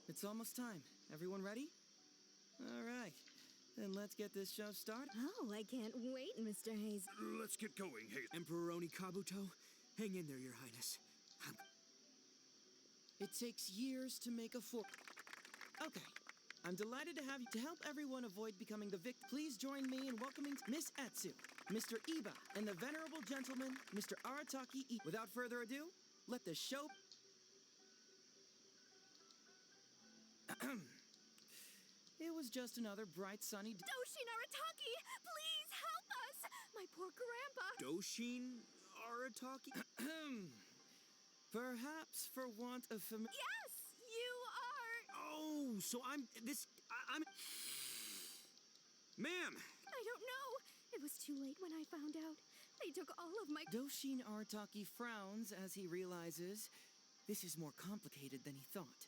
It's almost time. Everyone ready? All right. Then let's get this show started. Oh, I can't wait, Mr. Hayes. Let's get going, Hayes. Emperor Onikabuto, hang in there, Your Highness. It takes years to make a Okay. I'm delighted to have you to help everyone avoid becoming the victim. Please join me in welcoming Miss Etsu, Mr. Iba, and the venerable gentleman, Mr. Arataki I. Without further ado, let the show... It was just another bright, sunny day. Doshin Arataki, please help us! My poor grandpa. Doshin Arataki? Perhaps for want of Yes, you are. Oh, so I'm... Ma'am! I don't know. It was too late when I found out. They took all of my... Doshin Arataki frowns as he realizes this is more complicated than he thought.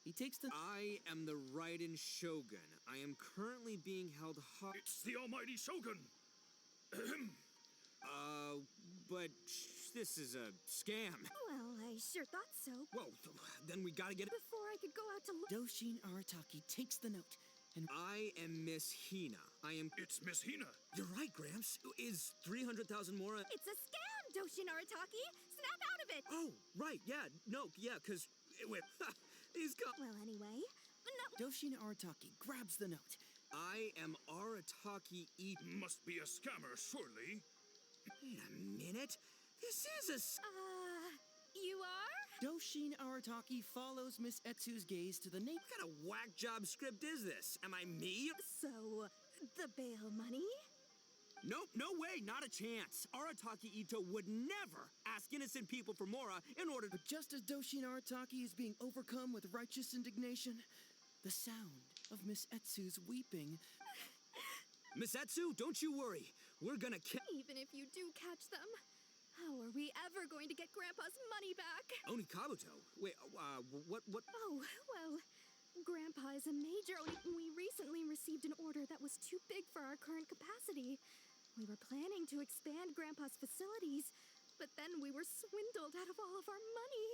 He takes the... I am the Raiden Shogun. I am currently being held It's the almighty Shogun! But this is a scam. Well, I sure thought so. Whoa, then we gotta get... Before I could go out to look... Doshin Arataki takes the note and... I am Miss Hina. It's Miss Hina. You're right, Gramps. Is 300,000 more... It's a scam, Doshin Arataki, snap out of it! Oh, right, yeah, no, yeah, because... He's got... Well, anyway, Doshin Arataki grabs the note. I am Arataki Eat... Must be a scammer, surely. Wait a minute. This is a... You are? Doshin Arataki follows Miss Etsu's gaze to the name. What kind of whack job script is this? Am I me? So, the bail money? Nope, no way, not a chance. Arataki Ito would never ask innocent people for Mora in order to... But just as Doshin Arataki is being overcome with righteous indignation, the sound of Miss Etsu's weeping... Miss Etsu, don't you worry. We're gonna Even if you do catch them, how are we ever going to get Grandpa's money back? Onikabuto? Wait, what? Oh, well, Grandpa is a major We recently received an order that was too big for our current capacity. We were planning to expand Grandpa's facilities, but then we were swindled out of all of our money.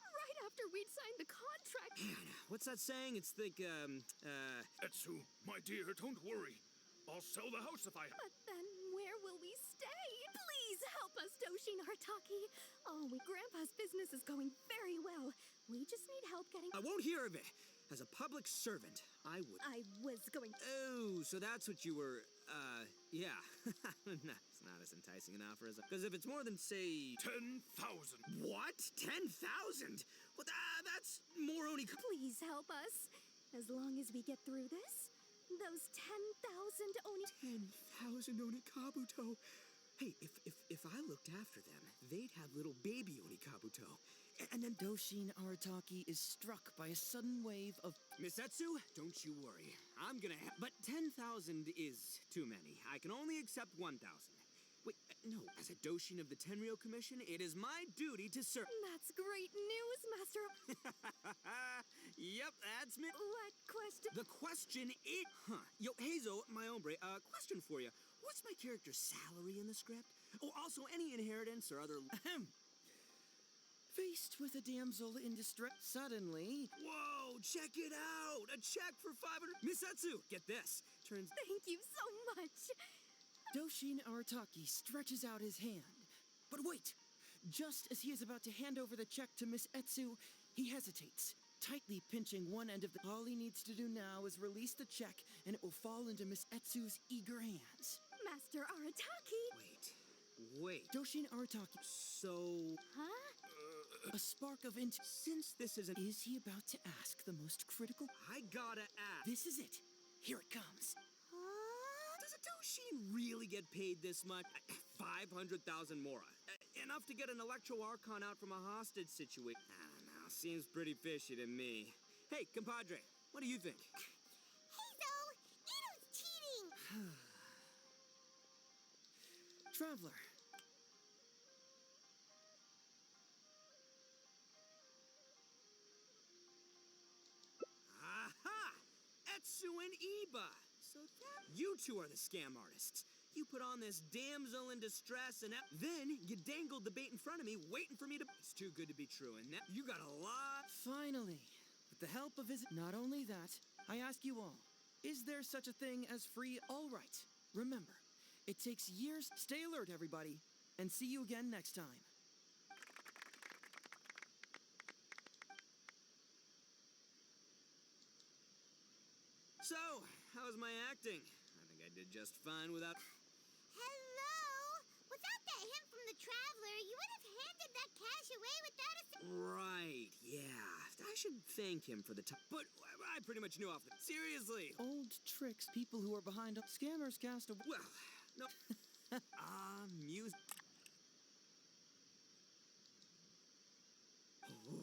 Right after we'd signed the contract. Man, what's that saying? It's like, Etsu, my dear, don't worry. I'll sell the house if I... But then where will we stay? Please help us, Doshin Arataki. Oh, Grandpa's business is going very well. We just need help getting... I won't hear of it. As a public servant, I would... I was going... Oh, so that's what you were, yeah. Nah, it's not as enticing an offer as... Because if it's more than, say... 10,000. What? 10,000? Well, that's more only... Please help us. As long as we get through this, those 10,000 Oni... 10,000 Onikabuto. Hey, if I looked after them, they'd have little baby Onikabuto. And then Doshin Arataki is struck by a sudden wave of... Miss Etsu, don't you worry. I'm gonna But 10,000 is too many. I can only accept 1,000. Wait, no. As a Doshin of the Tenryou Commission, it is my duty to serve... That's great news, Master... Yep, that's me. What question? The question is... Yo, Heizoou, my hombre, question for you. What's my character's salary in the script? Oh, also, any inheritance or other... Ahem. Faced with a damsel in distress, suddenly... Whoa, check it out! A check for 500... Miss Etsu, get this. Turns... Thank you so much. Doshin Arataki stretches out his hand. But wait! Just as he is about to hand over the check to Miss Etsu, he hesitates, tightly pinching one end of the... All he needs to do now is release the check, and it will fall into Miss Etsu's eager hands. Master Arataki! Wait. Doshin Arataki... So... Huh? A spark of Since this isn't... Is he about to ask the most critical... I gotta ask. This is it. Here it comes. Does a Doshin really get paid this much? 500,000 Mora. Enough to get an Electro Archon out from a hostage situation. I don't know. Seems pretty fishy to me. Hey, compadre, what do you think? Heizoou, Ito's cheating! Traveler. Aha! Etsu and Iba! So that... You two are the scam artists. You put on this damsel in distress and then you dangled the bait in front of me waiting for me to... It's too good to be true, and now you got a lot... Finally, with the help of his... Not only that, I ask you all, is there such a thing as free all right? Remember, it takes years... Stay alert, everybody, and see you again next time. So, how's my acting? I think I did just fine without... Hello? Without that hint from the Traveler, you would have handed that cash away without a... Right, yeah. I should thank him for the time. But I pretty much knew off the... Seriously! Old tricks people who are behind scammers cast a... Well, no... music...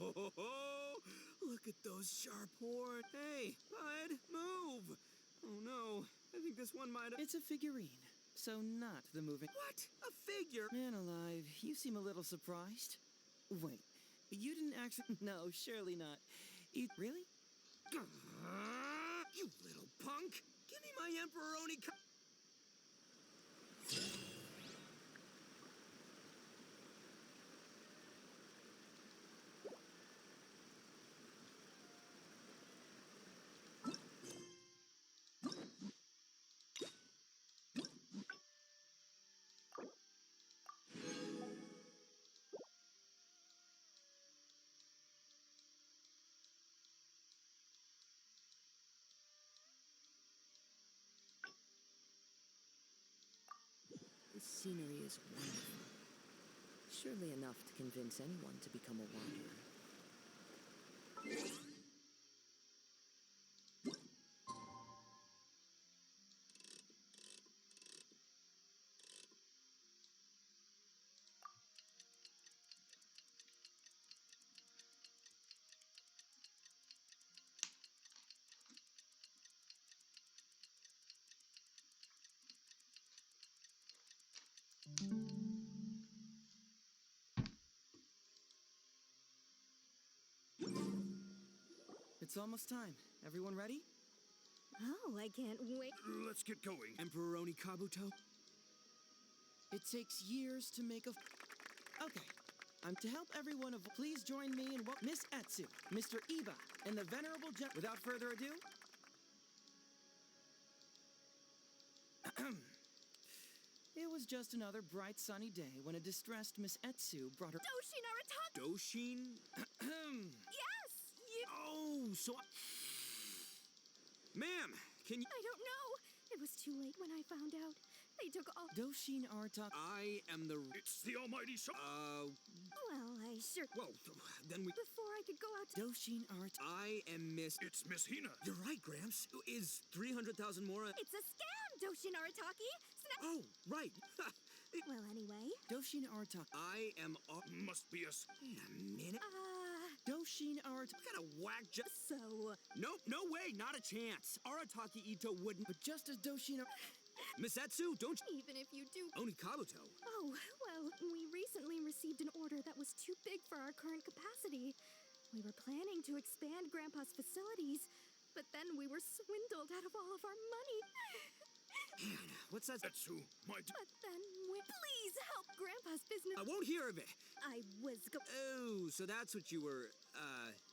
Oh, look at those sharp horns. Hey, bud, move. Oh no, I think this one might have... It's a figurine, so not the moving... What? A figure? Man alive, you seem a little surprised. Wait, you didn't actually... No, surely not. Really? You little punk. Give me my Emperor Oni... This scenery is wonderful. Surely enough to convince anyone to become a wanderer. It's almost time. Everyone ready? Oh, I can't wait. Let's get going. Emperoroni Kabuto? It takes years to make a... Okay. I'm to help everyone of... Please join me in what... Miss Etsu, Mr. Iba, and the Venerable Without further ado... It was just another bright sunny day when a distressed Miss Etsu brought her... Doshin Arataki! Doshin? Yes! You... Oh, so Ma'am, can you... I don't know. It was too late when I found out. They took all... Doshin Arataki... I am the... It's the almighty Well, I sure... Whoa, then we... Before I could go out to... Doshin Arataki... I am Miss... It's Miss Hina. You're right, Gramps. Is 300,000 more... It's a scam, Doshin Arataki! Oh, right. Well, anyway... Doshin Arataki... I am... Must be a... Wait a minute. Doshin Arataki... What kind of whack So... Nope, no way, not a chance. Arataki Ito wouldn't... But just as Doshin... Miss Etsu, don't... Even if you do... Oni Kabuto. Oh, well, we recently received an order that was too big for our current capacity. We were planning to expand Grandpa's facilities, but then we were swindled out of all of our money. Man, what's that? Etsu, my... But then we... Please help Grandpa's business... I won't hear of it. I was Oh, so that's what you were...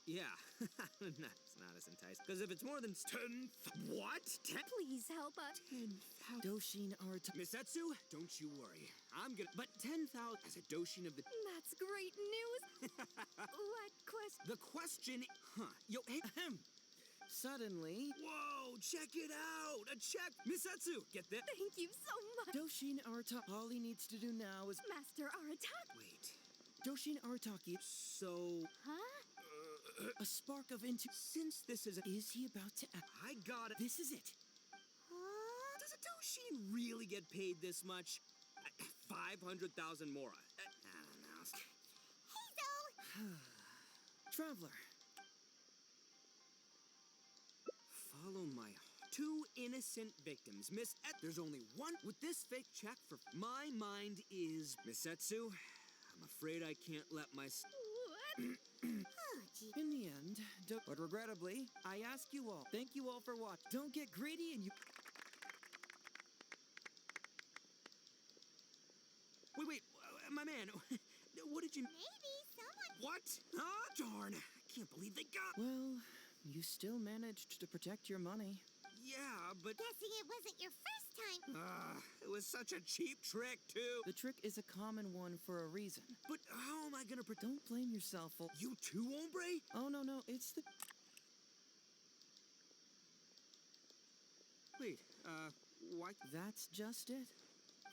yeah. That's not as enticing. Because if it's more than... 10... What? 10? Please help us. 10,000... Doshin Arataki... Miss Etsu, don't you worry. I'm gonna... But 10,000 as a Doshin of the... That's great news. What question? The question... Huh. Yo, hey... Suddenly... Whoa, check it out! A check! Miss Etsu, get this... Thank you so much. Doshin Arataki... All he needs to do now is... Master Arataki. Wait. Doshin Arataki... So... Huh? A spark of intu... Since this is a... Is he about to... I got it. This is it. Does a Doshin really get paid this much? 500,000 more. I don't know. Heizoou! Traveler. Follow my... Two innocent victims. Miss Et... There's only one with this fake check for... My mind is... Miss Etsu, I'm afraid I can't let my... What? Oh, gee. In the end, but regrettably, I ask you all. Thank you all for watching. Don't get greedy and you... Wait, my man. What did you... Maybe someone... What? Ah, darn. I can't believe they got... Well, you still managed to protect your money. Yeah, but... Guessing it wasn't your first time. It was such a cheap trick, too. The trick is a common one for a reason. But how am I gonna Don't blame yourself. You too, hombre? Oh, no, it's the... Wait, why... That's just it.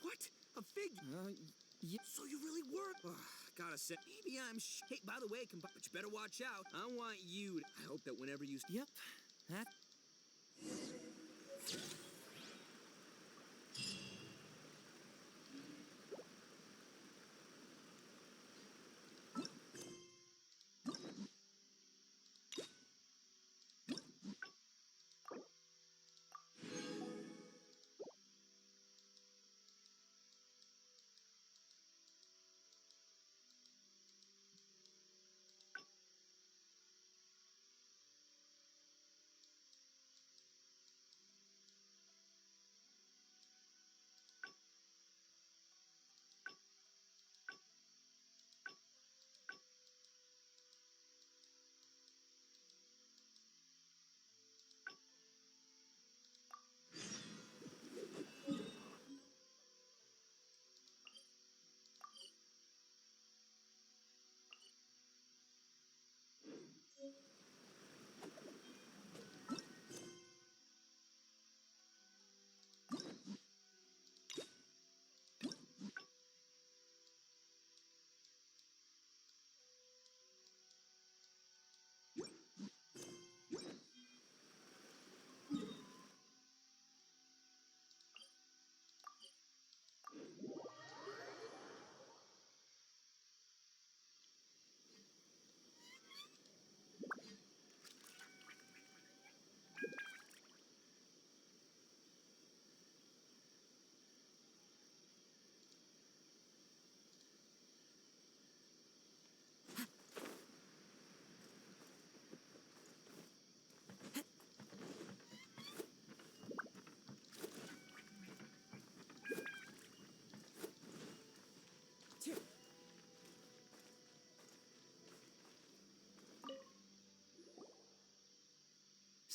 What? A fig... Yeah. So you really were... Gotta say, maybe I'm Hey, by the way, but you better watch out. I want you to... I hope that whenever you... Yep. That...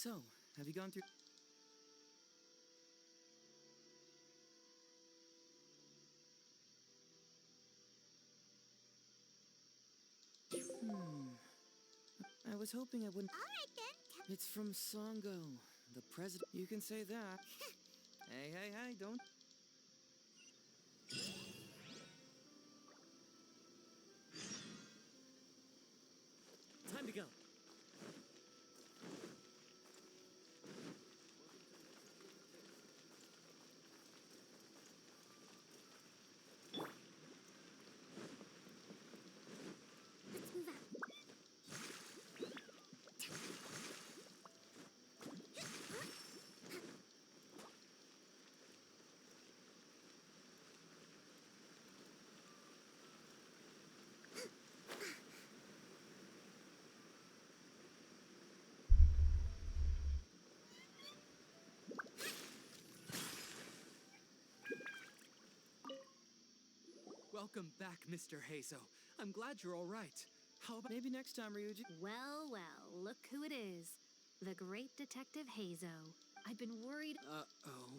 So, have you gone through... I was hoping I wouldn't... All right, then. It's from Songo, the president. You can say that. Hey, don't... Time to go. Let's move out. Welcome back, Mr. Heizoou. I'm glad you're all right. How about... Maybe next time, Ryuji. Well, look who it is. The great Detective Heizoou. I've been worried... Uh-oh.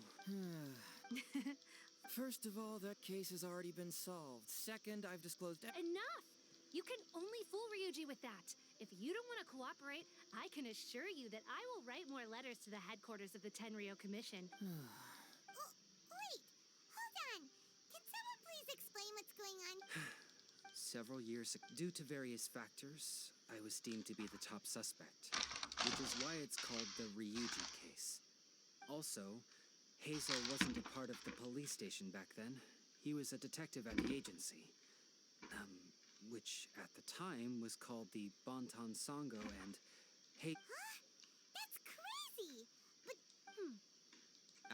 First of all, that case has already been solved. Second, I've disclosed... Enough! You can only fool Ryuji with that. If you don't want to cooperate, I can assure you that I will write more letters to the headquarters of the Tenryou Commission. Wait, hold on. Can someone please explain what's going on? Several years ago, due to various factors, I was deemed to be the top suspect, which is why it's called the Ryuji case. Also, Heizoou wasn't a part of the police station back then. He was a detective at the agency, which at the time was called the Bonton Songo and Huh? That's crazy! But,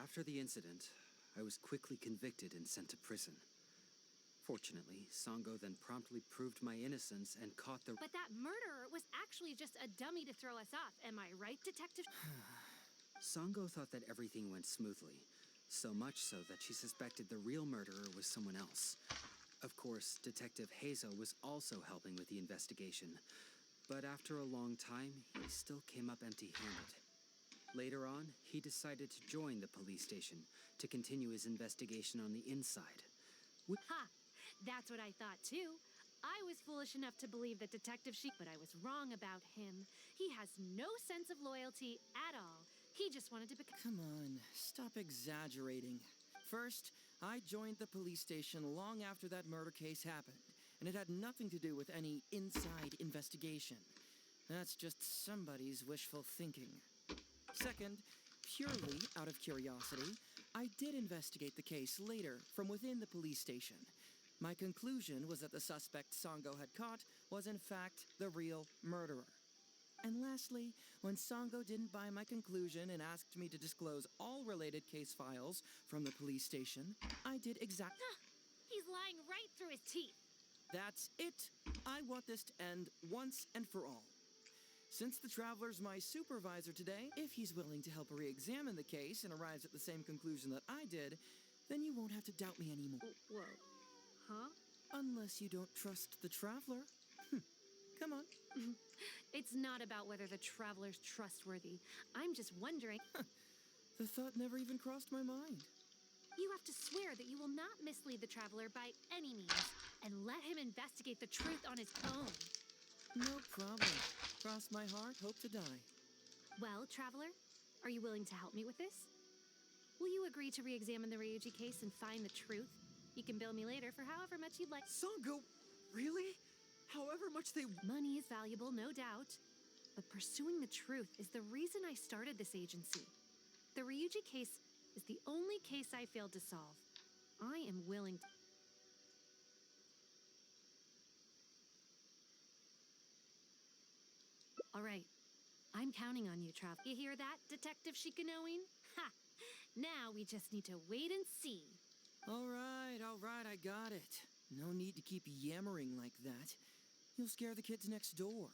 After the incident, I was quickly convicted and sent to prison. Fortunately, Songo then promptly proved my innocence and caught the... But that murderer was actually just a dummy to throw us off. Am I right, Detective? Songo thought that everything went smoothly, so much so that she suspected the real murderer was someone else. Of course, Detective Heizoou was also helping with the investigation, but after a long time, he still came up empty-handed. Later on, he decided to join the police station to continue his investigation on the inside. Ha! That's what I thought too. I was foolish enough to believe that Detective but I was wrong about him. He has no sense of loyalty at all. He just wanted to become... Come on, stop exaggerating. First, I joined the police station long after that murder case happened, and it had nothing to do with any inside investigation. That's just somebody's wishful thinking. Second, purely out of curiosity, I did investigate the case later from within the police station. My conclusion was that the suspect Songo had caught was in fact the real murderer. And lastly, when Songo didn't buy my conclusion and asked me to disclose all related case files from the police station, I did exactly... He's lying right through his teeth. That's it. I want this to end once and for all. Since the Traveler's my supervisor today, if he's willing to help re-examine the case and arrives at the same conclusion that I did, then you won't have to doubt me anymore. Whoa. Huh? Unless you don't trust the Traveler. Come on. It's not about whether the Traveler's trustworthy. I'm just wondering... The thought never even crossed my mind. You have to swear that you will not mislead the Traveler by any means, and let him investigate the truth on his own. No problem. Cross my heart, hope to die. Well, Traveler, are you willing to help me with this? Will you agree to re-examine the Ryuji case and find the truth? You can bill me later for however much you'd like. Songo, really? However much they... Money is valuable, no doubt. But pursuing the truth is the reason I started this agency. The Ryuji case is the only case I failed to solve. I am willing to... All right. I'm counting on you, Trav. You hear that, Detective Shikanoin? Ha! Now we just need to wait and see. All right, I got it. No need to keep yammering like that. You'll scare the kids next door.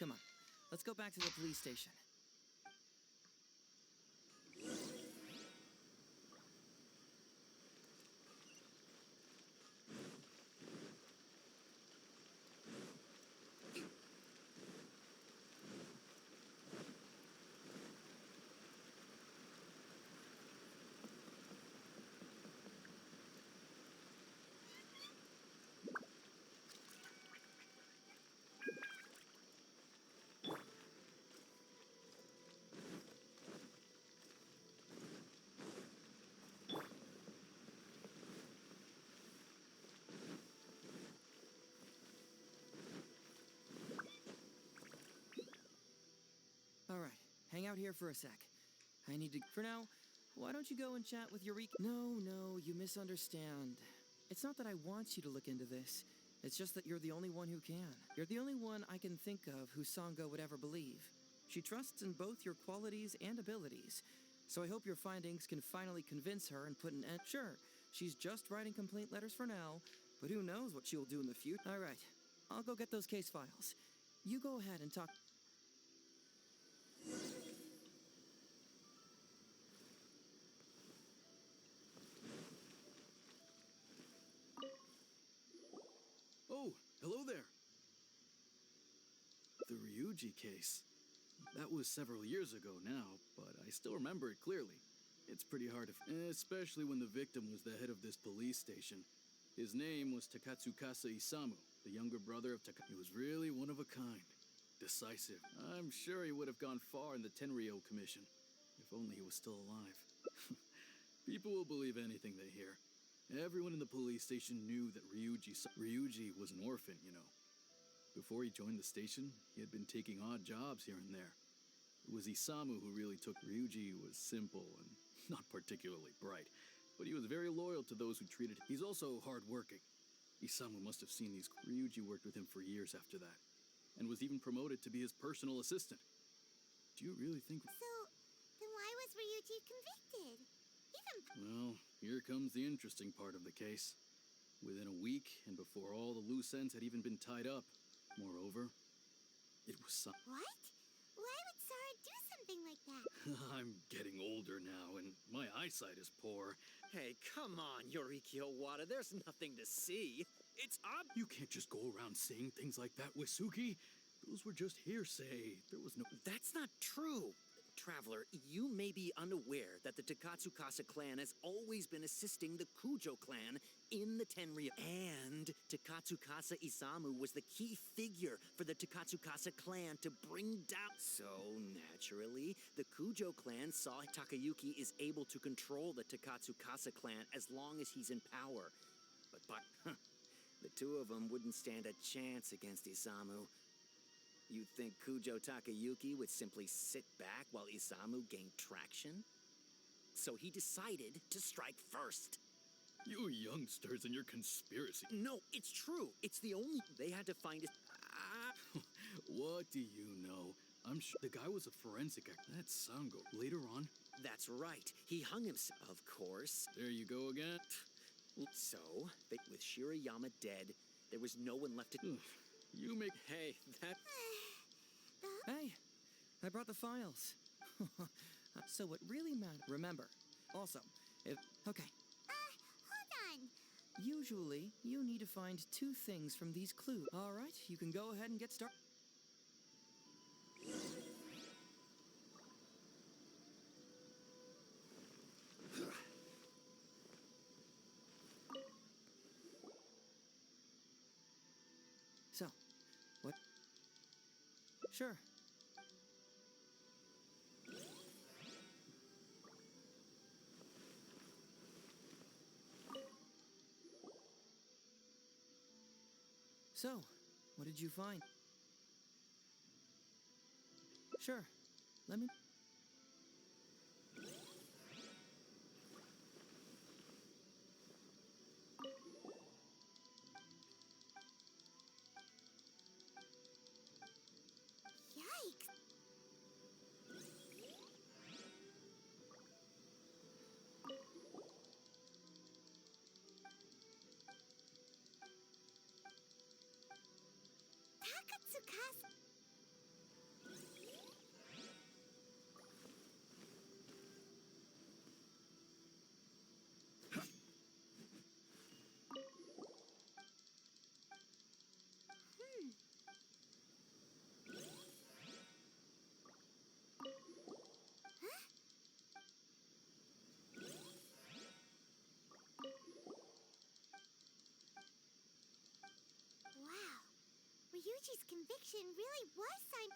Come on, let's go back to the police station. out here for a sec. I need to... For now, why don't you go and chat with Eureka? No, you misunderstand. It's not that I want you to look into this. It's just that you're the only one who can. You're the only one I can think of who Sango would ever believe. She trusts in both your qualities and abilities. So I hope your findings can finally convince her and put an end... Sure, she's just writing complaint letters for now, but who knows what she'll do in the future. All right, I'll go get those case files. You go ahead and talk... Oh, hello there. The Ryuji case. That was several years ago now, but I still remember it clearly. It's pretty hard to... Especially when the victim was the head of this police station. His name was Takatsukasa Isamu, the younger brother of He was really one of a kind. Decisive. I'm sure he would have gone far in the Tenryo Commission, if only he was still alive. People will believe anything they hear. Everyone in the police station knew that Ryuji was an orphan, you know. Before he joined the station, he had been taking odd jobs here and there. It was Isamu who really took... Ryuji was simple and not particularly bright, but he was very loyal to those who treated him. He's also hardworking. Isamu must have seen these... Ryuji worked with him for years after that, and was even promoted to be his personal assistant. Do you really think... So, then why was Ryuji convicted? Well, here comes the interesting part of the case. Within a week, and before all the loose ends had even been tied up. Moreover, it was What? Why would Sara do something like that? I'm getting older now, and my eyesight is poor. Hey, come on, Yoriki Owada, there's nothing to see. It's You can't just go around saying things like that, Wisuki. Those were just hearsay. There was no... That's not true. Traveler, you may be unaware that the Takatsukasa clan has always been assisting the Kujo clan in the Tenryo. And Takatsukasa Isamu was the key figure for the Takatsukasa clan to bring down. So, naturally, the Kujo clan saw Takayuki is able to control the Takatsukasa clan as long as he's in power. But the two of them wouldn't stand a chance against Isamu. You'd think Kujo Takayuki would simply sit back while Isamu gained traction? So he decided to strike first. You youngsters and your conspiracy. No, it's true. It's the only... They had to find it... What do you know? I'm sure the guy was a forensic expert. That's Sango. Later on... That's right. He hung himself, of course. There you go again. So, with Shirayama dead, there was no one left to... You make... Hey, that... Hey, I brought the files. So what really matters... Remember, also, if... Okay. Hold on. Usually, you need to find 2 things from these clues. All right, you can go ahead and get started. So, what? Sure. So, what did you find? Sure. Let me... Yikes. Takatsukasa. Wow. Ryuji's conviction really was signed.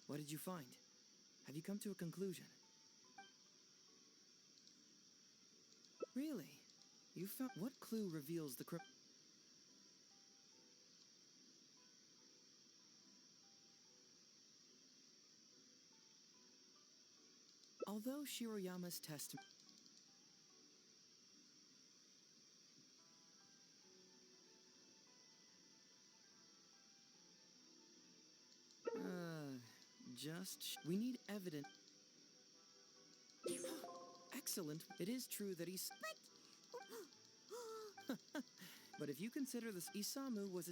What did you find? Have you come to a conclusion? Really? You found... What clue reveals the Although Shiroyama's test... We need evidence. Excellent. It is true that he's... But if you consider this, Isamu was a...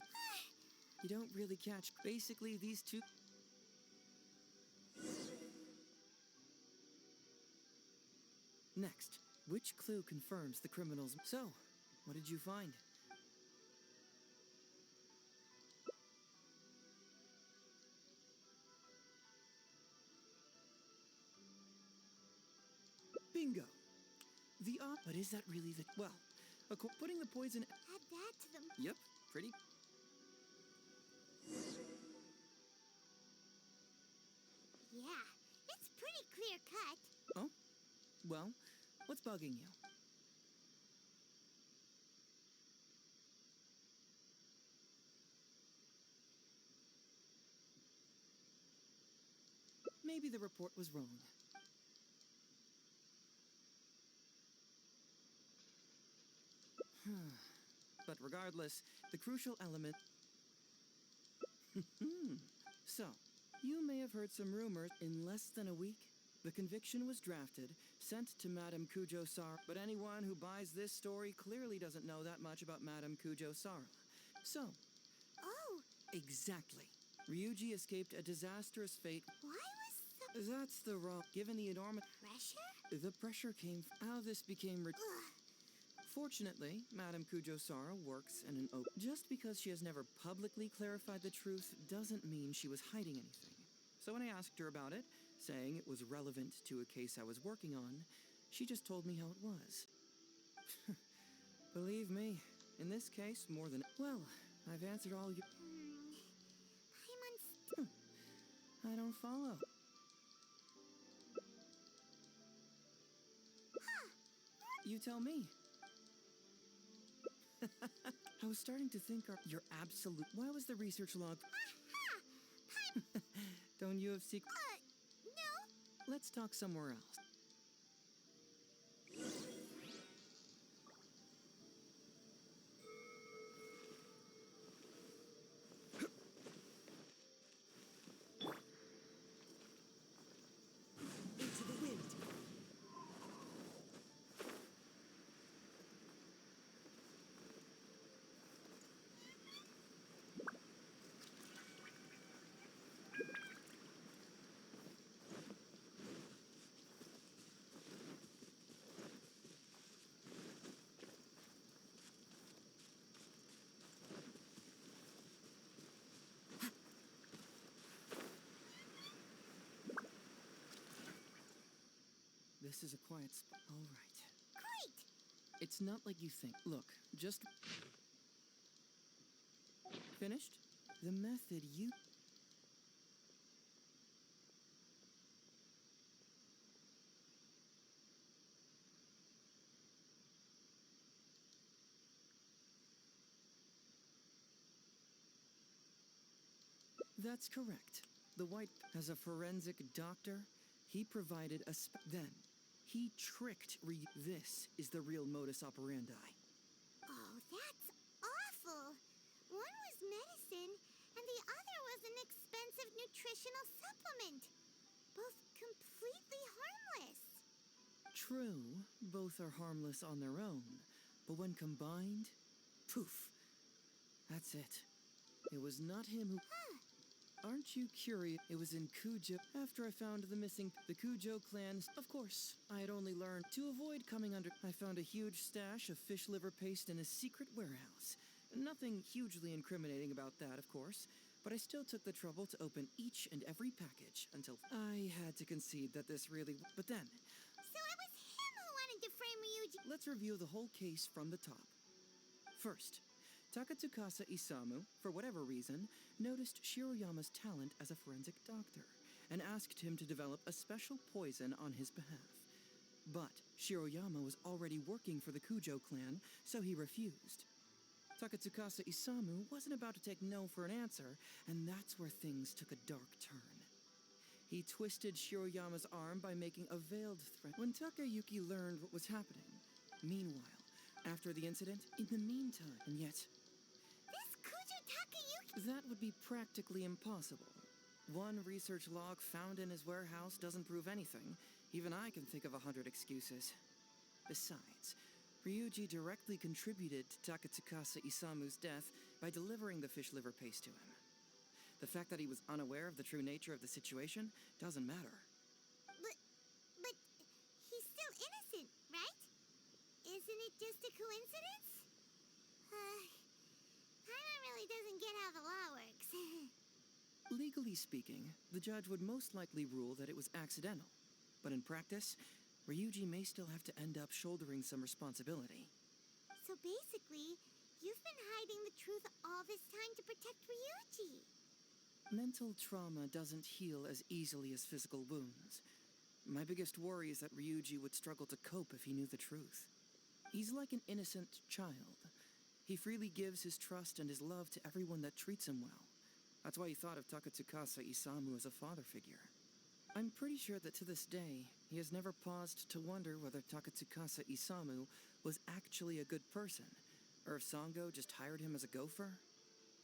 You don't really catch... Basically, these two... Next, which clue confirms the criminals... So, what did you find? Bingo! But is that really the... Well, putting the poison... Add that to them. Yep, pretty... Yeah, it's pretty clear cut. Oh? Well, what's bugging you? Maybe the report was wrong. But regardless, the crucial element... So, you may have heard some rumors. In less than a week, the conviction was drafted, sent to Madame Kujo-Sara. But anyone who buys this story clearly doesn't know that much about Madame Kujo-Sara. So... Oh! Exactly. Ryuji escaped a disastrous fate. Why was That's the wrong... Given the enormous... Pressure? The pressure came... How this became... Fortunately, Madame Kujo-Sara works in an open... Just because she has never publicly clarified the truth doesn't mean she was hiding anything. So when I asked her about it, saying it was relevant to a case I was working on, she just told me how it was. Believe me, in this case, more than... Well, I've answered all your... I don't follow. You tell me. I was starting to think you're absolute... Why was the research log... Don't you have secret... No. Let's talk somewhere else. Into the wind. This is a quiet spot. All right. Great! It's not like you think. Look, just... Finished? The method you... That's correct. The White, as a forensic doctor, he provided a then, he tricked This is the real modus operandi. Oh, that's awful. One was medicine, and the other was an expensive nutritional supplement. Both completely harmless. True, both are harmless on their own, but when combined, poof. That's it. It was not him who... Aren't you curious? It was in Kujo. After I found the Kujo clan, of course, I had only learned to avoid coming under. I found a huge stash of fish liver paste in a secret warehouse. Nothing hugely incriminating about that, of course, but I still took the trouble to open each and every package until I had to concede that this really... But then... So it was him who wanted to frame Ryuji. Let's review the whole case from the top. First, Takatsukasa Isamu, for whatever reason, noticed Shiroyama's talent as a forensic doctor, and asked him to develop a special poison on his behalf. But Shiroyama was already working for the Kujo clan, so he refused. Takatsukasa Isamu wasn't about to take no for an answer, and that's where things took a dark turn. He twisted Shiroyama's arm by making a veiled threat when Takayuki learned what was happening. Meanwhile, after the incident, in the meantime, and yet... This Kujo Takayuki... That would be practically impossible. One research log found in his warehouse doesn't prove anything. Even I can think of 100 excuses. Besides, Ryuji directly contributed to Takatsukasa Isamu's death by delivering the fish liver paste to him. The fact that he was unaware of the true nature of the situation doesn't matter. But he's still innocent, right? Isn't it just a coincidence? Paimon really doesn't get how the law works. Legally speaking, the judge would most likely rule that it was accidental. But in practice, Ryuji may still have to end up shouldering some responsibility. So basically, you've been hiding the truth all this time to protect Ryuji. Mental trauma doesn't heal as easily as physical wounds. My biggest worry is that Ryuji would struggle to cope if he knew the truth. He's like an innocent child. He freely gives his trust and his love to everyone that treats him well. That's why he thought of Takatsukasa Isamu as a father figure. I'm pretty sure that to this day, he has never paused to wonder whether Takatsukasa Isamu was actually a good person, or if Sango just hired him as a gopher,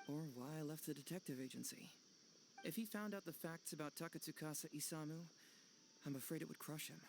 or why I left the detective agency. If he found out the facts about Takatsukasa Isamu, I'm afraid it would crush him.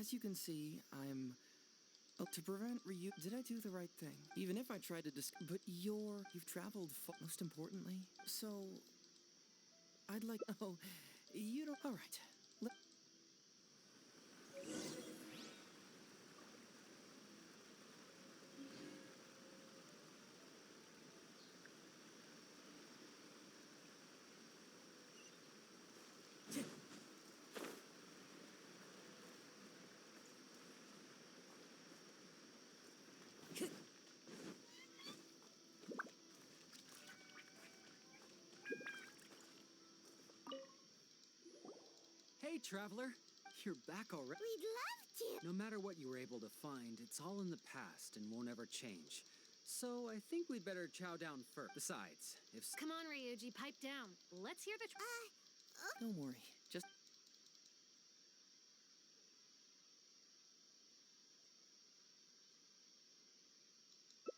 As you can see, I'm... Oh, to prevent did I do the right thing? Even if I tried to but you've traveled most importantly. So... I'd like... Oh, you don't... Alright. Hey, traveler. You're back already. We'd love to. No matter what you were able to find, it's all in the past and won't ever change. So I think we'd better chow down first. Besides, if... Come on, Ryuji, pipe down. Let's hear the Don't worry. Just...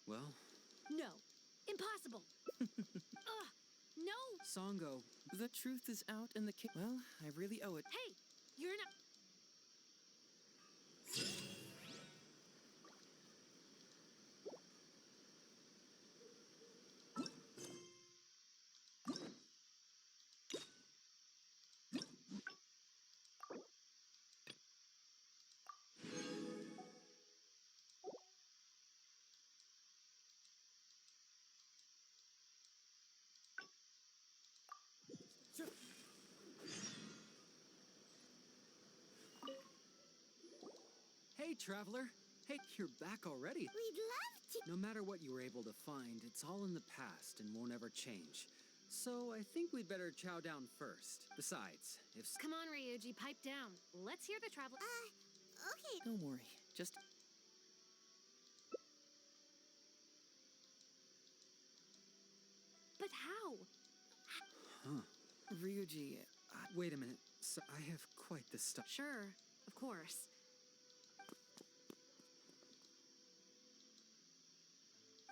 Well... No. Impossible. Ugh. No. Songo. The truth is out in the Well, I really owe it. Hey, you're not... Hey, traveler. Hey, you're back already. We'd love to. No matter what you were able to find, it's all in the past and won't ever change. So I think we'd better chow down first. Besides, if... Come on, Ryuji, pipe down. Let's hear the travel... Okay. Don't worry. Just... But how? Huh. Ryuji, Wait a minute. So I have quite the stuff. Sure, of course.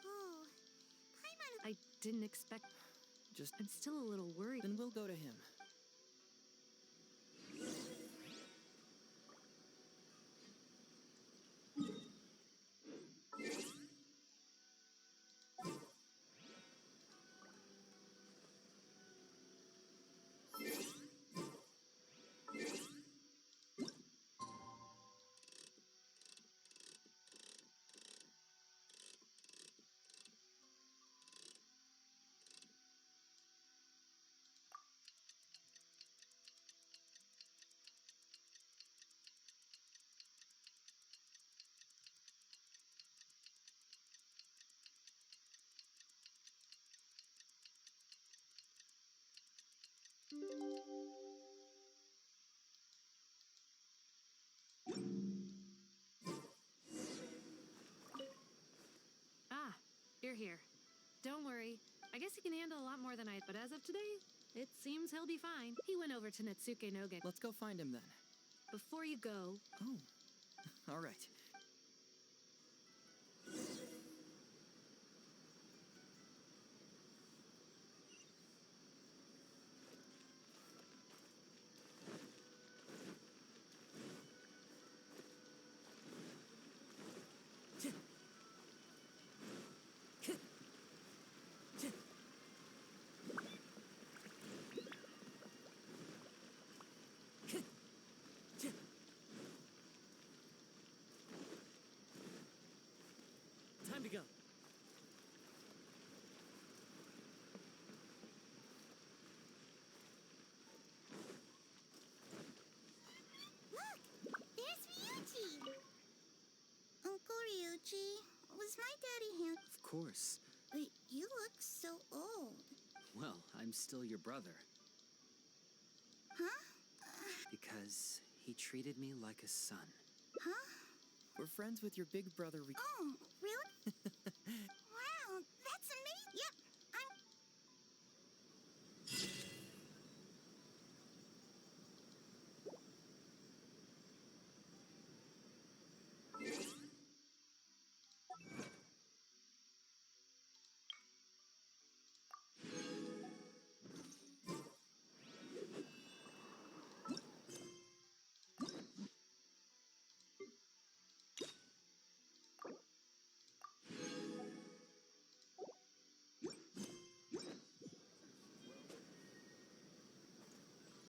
Oh, Paimon. I didn't expect... Just... I'm still a little worried. Then we'll go to him. Ah, you're here. Don't worry. I guess he can handle a lot more than but as of today, it seems he'll be fine. He went over to Natsuke Nogen. Let's go find him then. Before you go... Oh. All right. Time to go. Look, there's Ryuji. Uncle Ryuji, was my daddy here? Of course. But you look so old. Well, I'm still your brother. Huh? Because he treated me like a son. Huh? We're friends with your big brother. Oh, really?